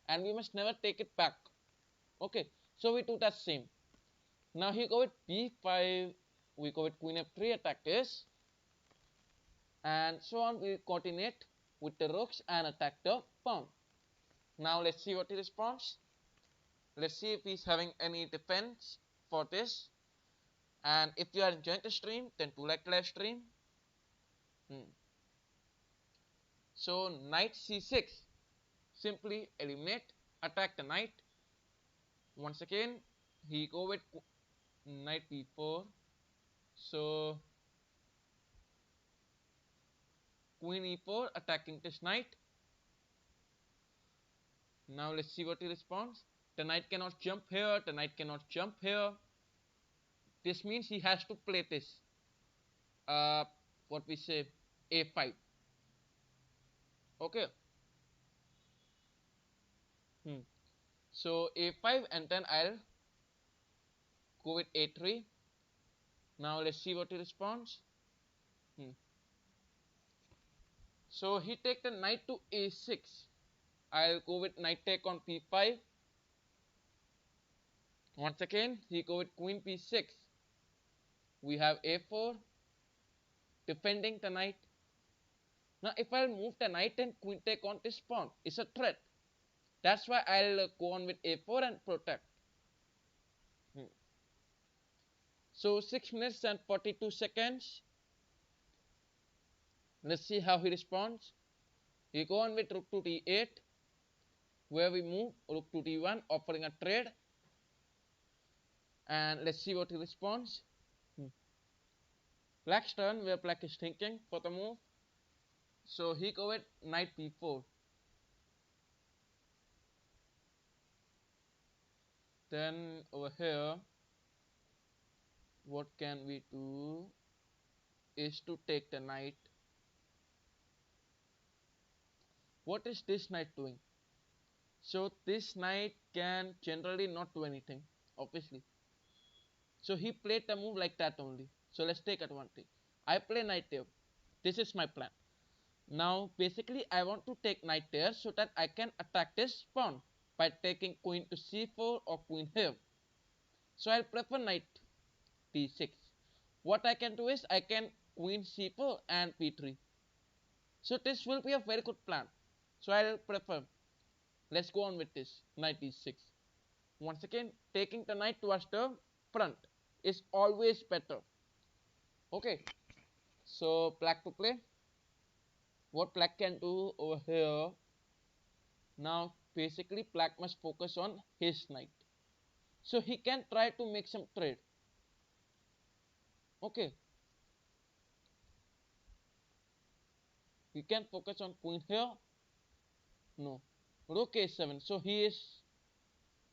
and we must never take it back. Okay, so we do that same. Now he go with b5, we go with queen f3, attack this, and so on. We coordinate with the rooks and attack the pawn. Now let's see what he responds. Let's see if he's having any defense for this. And if you are enjoying the stream, then do like the live stream. So knight c6, simply eliminate, attack the knight. Once again, he go with knight b4. So queen e4, attacking this knight. Now let's see what he responds. The knight cannot jump here, the knight cannot jump here. This means he has to play this. What we say, a5. Okay. So a5, and then I'll go with a3. Now let's see what he responds. So he take the knight to a6. I'll go with knight take on p5. Once again, he go with queen p6. We have a4, defending the knight. Now if I'll move the knight and queen take on this pawn, it's a threat. That's why I'll go on with a4 and protect. So 6 minutes and 42 seconds. Let's see how he responds. We go on with rook to d8, where we move rook to d1, offering a trade. And let's see what he responds. Black's turn, where black is thinking for the move. So he go with knight b4. Then over here, what can we do is to take the knight. What is this knight doing? So this knight can generally not do anything, obviously. So he played the move like that only. So let's take advantage. I play knight there. This is my plan. Now basically I want to take knight there so that I can attack this pawn by taking queen to c4 or queen here. So I'll prefer knight d6. What I can do is I can queen c4 and p3. So this will be a very good plan. So I'll prefer, let's go on with this, knight d6. Once again, taking the knight towards the front is always better. Okay, so black to play. What black can do over here, now basically black must focus on his knight. So he can try to make some trade. Okay, he can focus on queen here. No, rook a7. So he is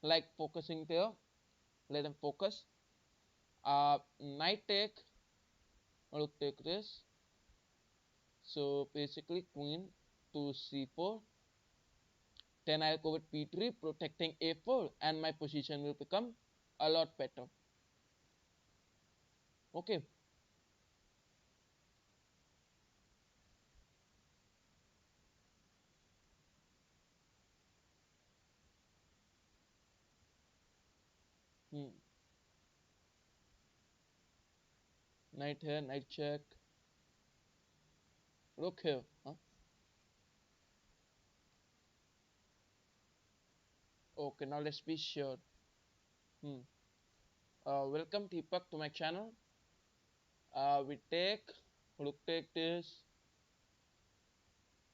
like focusing there. Let him focus. Knight take, rook take this. So basically queen to c4. Then I'll go with p3, protecting a4, and my position will become a lot better. Okay. Knight here, knight check. Rook here. Huh? Okay, now let's be sure. Welcome Deepak to my channel. We take, rook take this,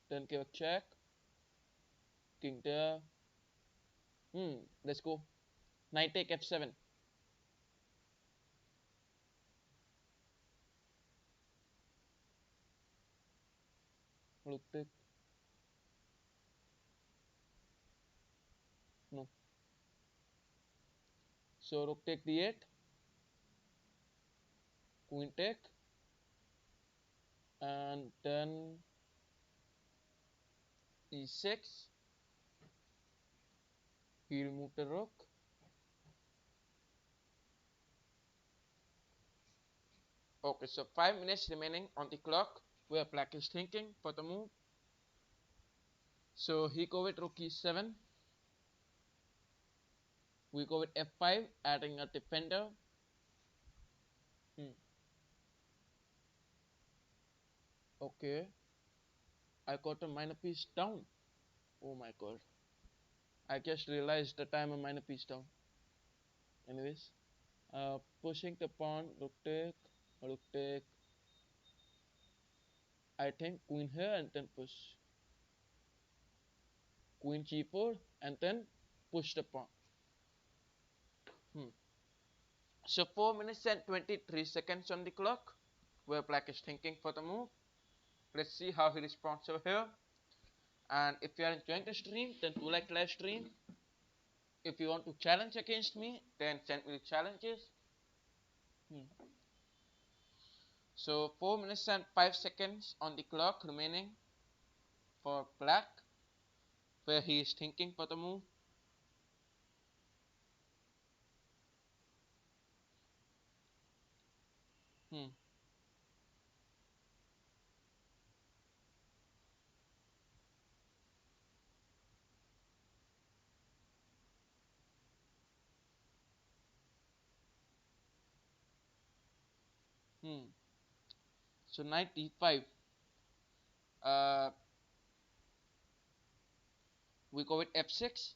then give a check, king there. Let's go. Knight take f7. Rook take. No. So rook take d8. Queen take. And then e6. He removed the rook. Okay, so 5 minutes remaining on the clock where black is thinking for the move. So he go with rook e7. We go with f5, adding a defender. Hmm. Okay, I got a minor piece down. Oh my god. I just realized that I'm a minor piece down. Anyways, pushing the pawn, rook take. I think queen here and then push. Queen g4 and then push the pawn. Hmm. So 4 minutes and 23 seconds on the clock where black is thinking for the move. Let's see how he responds over here. And if you are enjoying the stream, then do like live stream. If you want to challenge against me, then send me the challenges. Hmm. So 4 minutes and 5 seconds on the clock remaining for black where he is thinking for the move. Hmm. Hmm. So knight d5. Uh, we go with f6.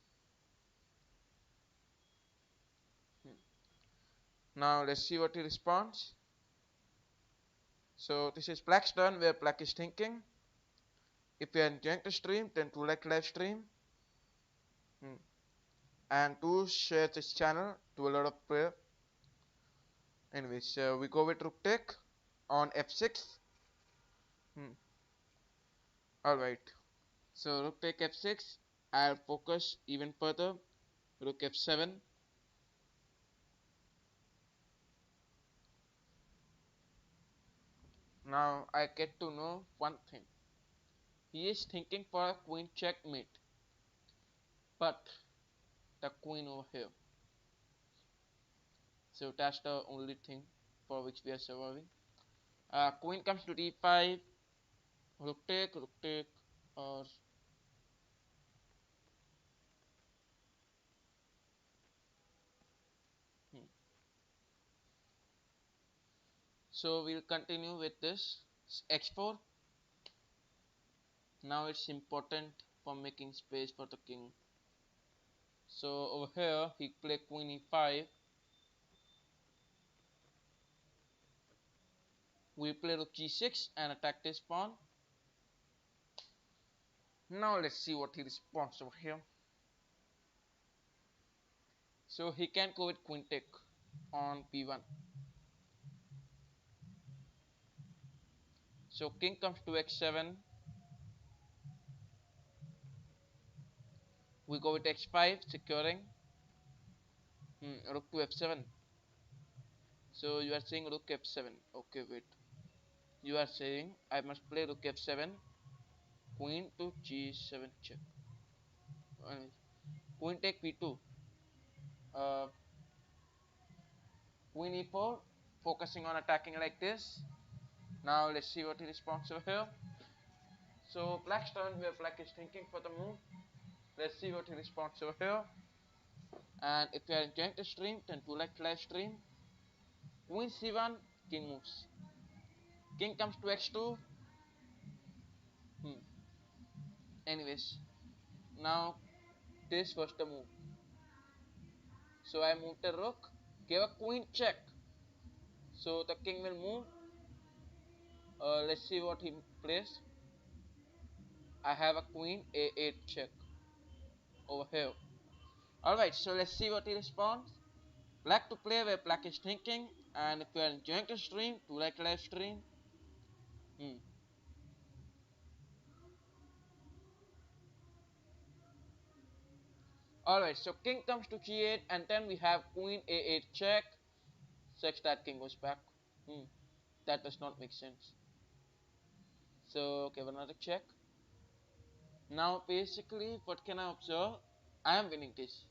Hmm. Now let's see what he responds. So this is black's turn where black is thinking. If you are enjoying the stream, then do like live stream. Hmm. And do share this channel to a lot of prayer. Anyways, we go with rook take on f6. Hmm. Alright. So rook take f6. I'll focus even further. Rook f7. Now I get to know one thing. He is thinking for a queen checkmate. But the queen over here. So that's the only thing for which we are surviving. Queen comes to d5. Rook take, or hmm. So we'll continue with this x4. Now it's important for making space for the king. So over here he play queen e5. We play rook g6 and attack this pawn. Now let's see what he responds over here. So he can go with queen take on p1. So king comes to x7. We go with x5 securing. Rook to f7. So you are saying rook f7. Okay, wait. You are saying I must play rook f7. Queen to g7 check. Queen take p2. Uh, Queen e4. Focusing on attacking like this. Now let's see what he responds over here. So black's turn where black is thinking for the move. Let's see what he responds over here. And if you are enjoying the stream, then do like live stream. Queen c1, king moves. King comes to x2. Hmm. Anyways, now this was the move. So I moved the rook, gave a queen check. So the king will move. Let's see what he plays. I have a queen a8 check over here. Alright, so let's see what he responds. Black to play where black is thinking. And if you are enjoying the stream, do like live stream. Hmm. Alright, so king comes to g8 and then we have queen a8 check. Such that king goes back. Hmm. That does not make sense. So give another check. Now basically what can I observe? I am winning this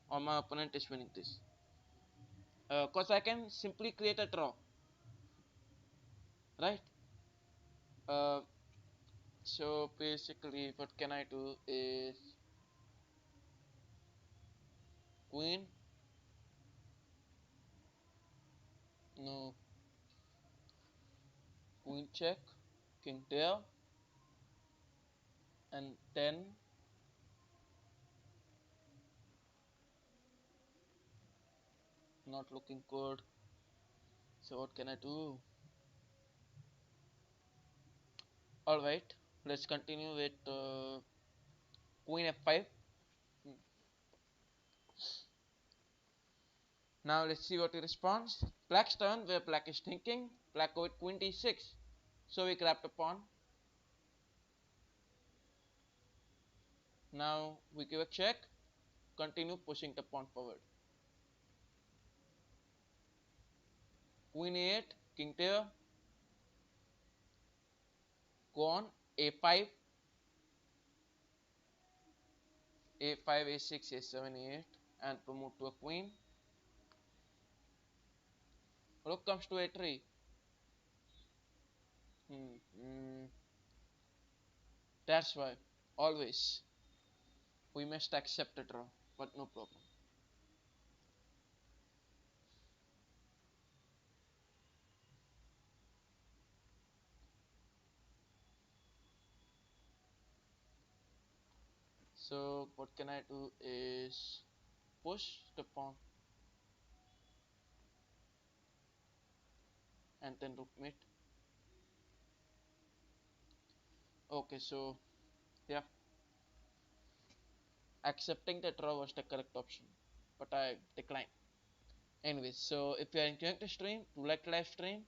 or my opponent is winning this. Cause I can simply create a draw, right? Uh, so basically what can I do is queen, no, queen check, king there, and then not looking good. So what can I do? Alright, let's continue with queen f5. Hmm. Now let's see what he responds. Black's turn where black is thinking. Black go with queen d6. So we grab the pawn. Now we give a check. Continue pushing the pawn forward. Queen a8, king there. Go on a5, a5, a6, a7, a8, and promote to a queen. Rook comes to a3. Hmm. That's why always we must accept a draw, but no problem. So what can I do is push the pawn and then rook mate. Okay, so yeah, accepting the draw was the correct option, but I declined. Anyways, so if you are enjoying the stream, do like the live stream,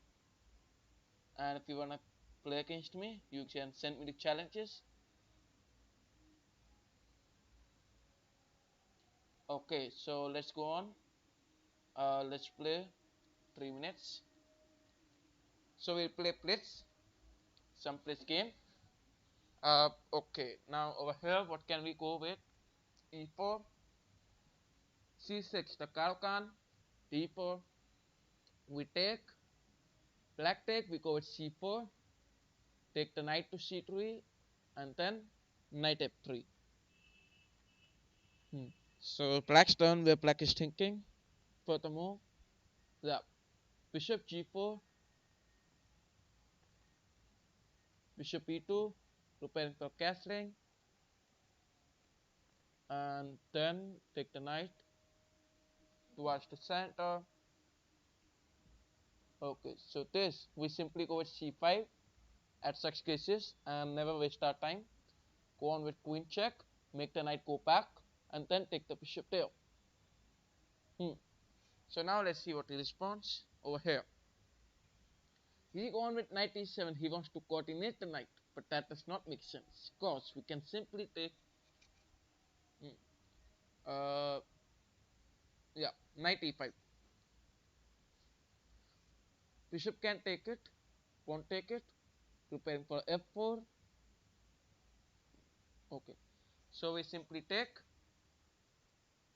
and if you wanna play against me, you can send me the challenges. Okay, so let's go on. Let's play 3 minutes. So we'll play blitz, some blitz game. Okay, now over here, what can we go with? E4, C6, the Caro-Kann, D4, we take, black take, we go with C4, take the knight to C3, and then knight F3. So black's turn where black is thinking. Furthermore, the bishop G4, bishop E2, preparing for castling, and then take the knight towards the center. Okay, so this we simply go with C5 at such cases and never waste our time. Go on with queen check, make the knight go back, and then take the bishop there. So now let's see what he responds over here. He go on with knight e7. He wants to coordinate the knight, but that does not make sense because we can simply take, hmm, uh, yeah, knight e5. Bishop can take it, won't take it. Preparing for f4. Okay, so we simply take,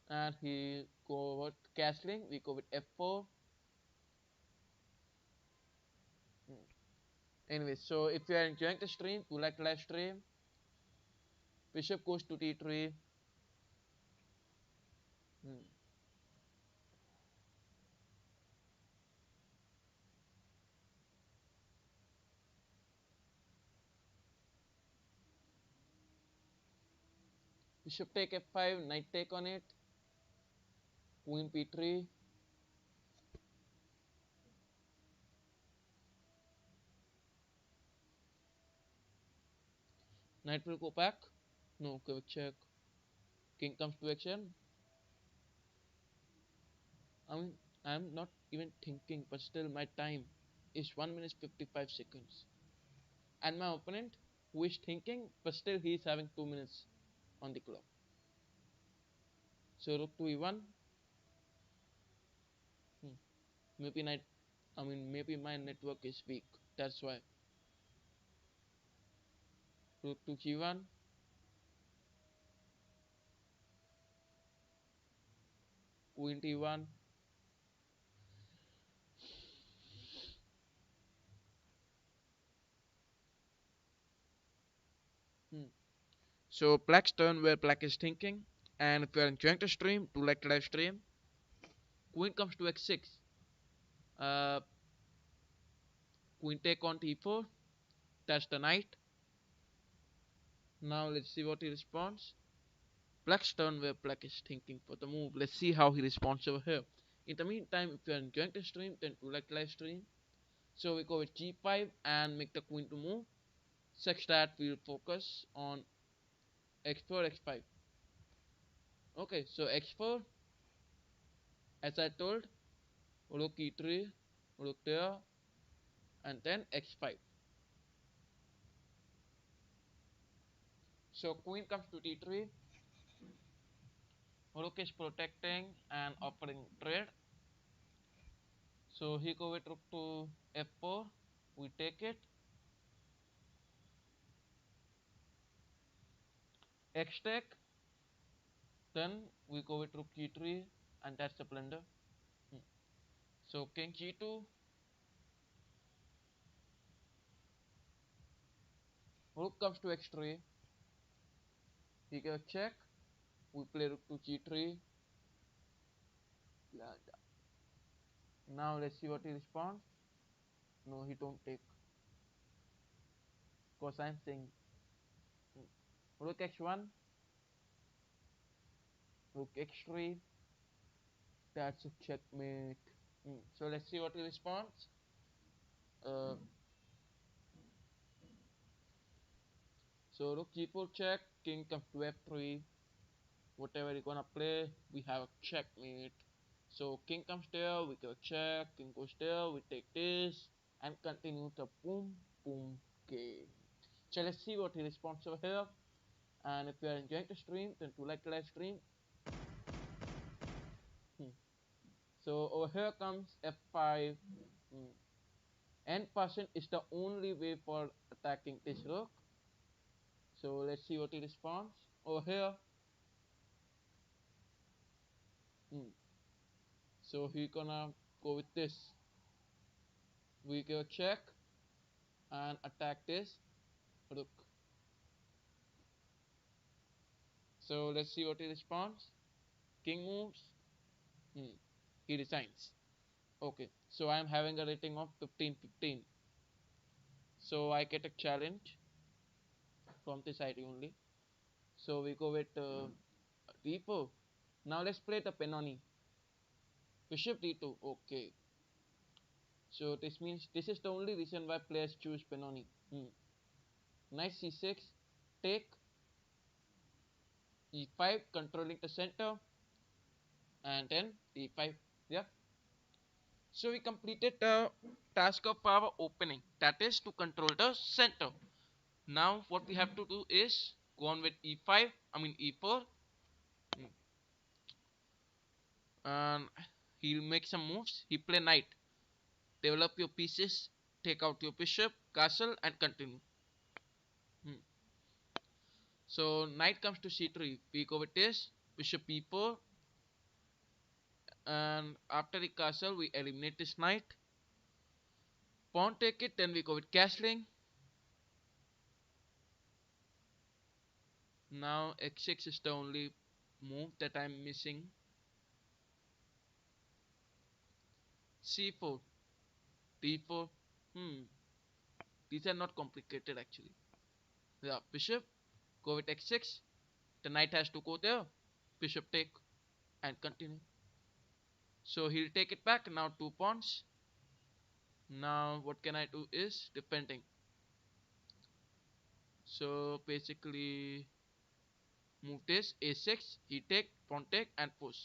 and he go with castling. We go with f4. Anyway, so if you are enjoying the stream, you like the live stream, bishop goes to d3. Hmm. Bishop take f5, knight take on it, queen p3, knight will go back. No, quick check. King comes to action. I mean, I'm not even thinking, but still my time is 1 minute 55 seconds. And my opponent, who is thinking, but still he is having 2 minutes on the clock. So rook to e1. Hmm. Maybe maybe my network is weak. That's why. Rook to g1. queen t1. Hmm. So black's turn where black is thinking, and if you are enjoying the stream, do like the live stream. Queen comes to x6. Uh, Queen take on t4. That's the knight. Now let's see what he responds. Black's turn where black is thinking for the move. Let's see how he responds over here. In the meantime, if you are enjoying the stream, then do like the live stream. So we go with g5 and make the queen to move, such that we'll focus on x4, x5. Okay, so x4, as I told, rook e3, rook there, and then x5. So queen comes to d3, rook is protecting and offering trade. So he go with rook to f4, we take it, x take, then we go with rook g3, and that's the blunder. So king g2, rook comes to x3, he gave a check, we play rook to g3, now let's see what he responds. No, he don't take, because I'm saying rook x1, rook x3, that's a checkmate. So let's see what he responds. Uh, so rook g4 check, king comes to f3, whatever you're gonna play, we have a checkmate. So king comes there, we go check, king goes there, we take this, and continue the boom boom game. So let's see what he responds over here. And if you are enjoying the stream, then do like the live stream. So over here comes f5. End person is the only way for attacking this rook. So let's see what he responds. Over here. So he gonna go with this. We go check and attack this rook. So let's see what he responds. King moves. He resigns. Okay, so I am having a rating of 15-15. So I get a challenge from this ID only. So we go with d4. Now let's play the penoni. Bishop d2. Okay. So this means this is the only reason why players choose penoni. Knight c6. Take. e5 controlling the center. And then e5. Yeah. So we completed the task of our opening. That is to control the center. Now what we have to do is go on with e5. I mean e4. And he'll make some moves. He play knight. Develop your pieces, take out your bishop, castle, and continue. So knight comes to c3. We go with this. Bishop e4. And after the castle, we eliminate this knight. Pawn take it. Then we go with castling. Now x6 is the only move that I'm missing. c4. d4. These are not complicated actually. Yeah, bishop. Go with x6. The knight has to go there. Bishop take and continue. So he'll take it back. Now 2 pawns. Now what can I do is defending. So basically move this a6, he take, pawn take, and push.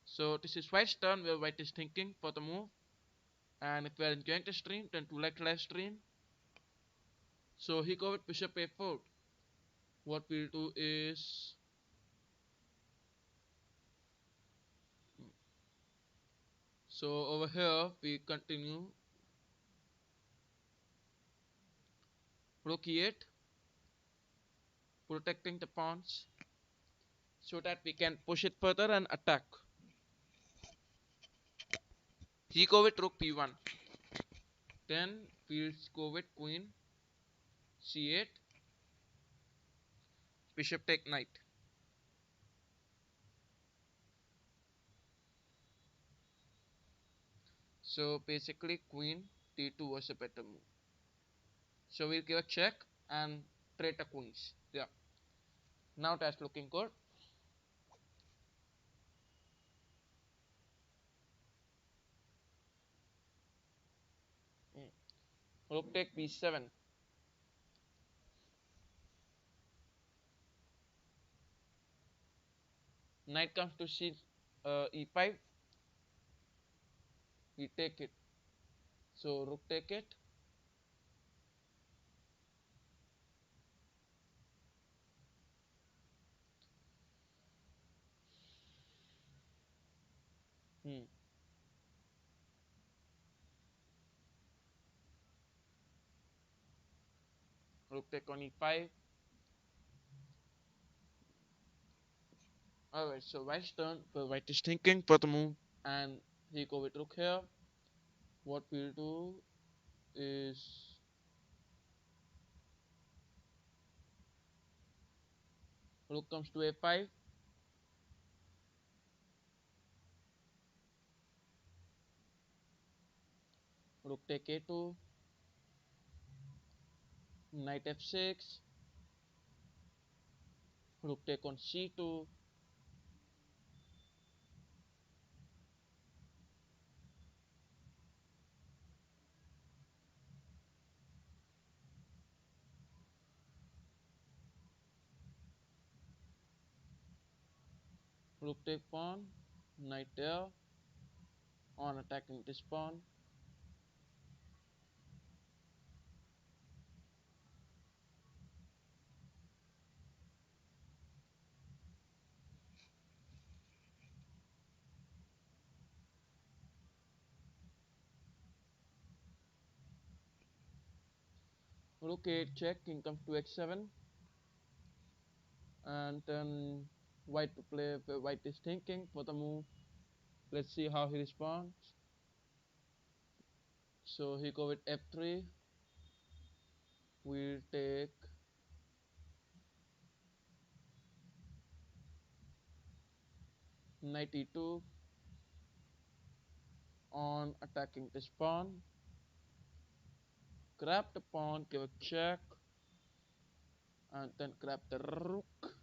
So this is white's turn where white is thinking for the move. And if you are enjoying the stream, then do like the live stream. So he go with bishop a4. What we'll do is so over here we continue rook e8, protecting the pawns. so that we can push it further and attack. He go with rook p1. Then we'll go with queen c8, bishop take knight. So basically queen d2 was a better move. So we'll give a check and trade the queens. Yeah. Now that's looking good. Mm. Rook take b7. Knight comes to e5. We take it. So rook take it. Hmm. Rook take on e5. Alright, so white's turn. But white is thinking for the move, and he go with rook here. What we'll do is rook comes to a5. Rook take a2. Knight f6. Rook take on c2. Rook take pawn. Knight there. On attacking this pawn. Rook a8 check. King comes to h7. And then white to play. White is thinking for the move. Let's see how he responds. So he go with f3. We'll take knight e2 on attacking this pawn. Grab the pawn, give a check, and then grab the rook.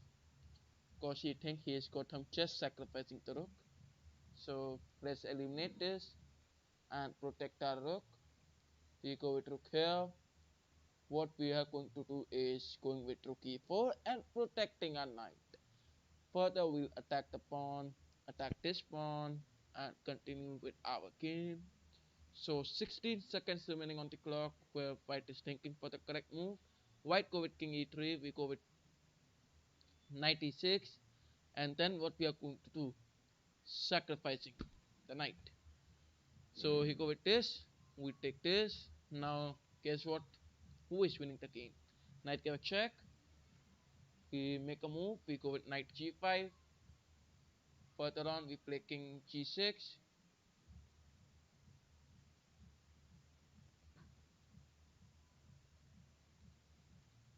Because he thinks he has got him just sacrificing the rook. So let's eliminate this and protect our rook. We go with rook here. What we are going to do is going with rook e4 and protecting our knight. Further, we'll attack the pawn, attack this pawn, and continue with our game. So 16 seconds remaining on the clock where white is thinking for the correct move. White go with king e3, we go with knight e6, and then what we are going to do, sacrificing the knight. So he go with this, we take this. Now guess what? Who is winning the game? Knight give a check, we make a move, we go with knight g5. Further on we play king g6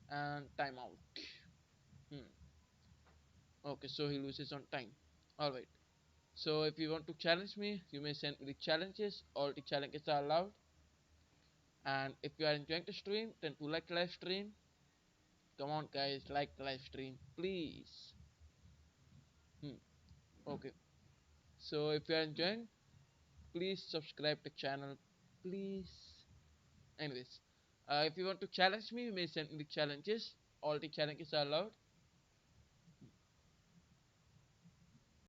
and timeout. Hmm. Okay, so he loses on time. Alright. So if you want to challenge me, you may send me the challenges. All the challenges are allowed. And if you are enjoying the stream, then do like the live stream. Come on guys, like the live stream, please. Okay. So if you are enjoying, please subscribe the channel, please. Anyways, if you want to challenge me, you may send me the challenges. All the challenges are allowed.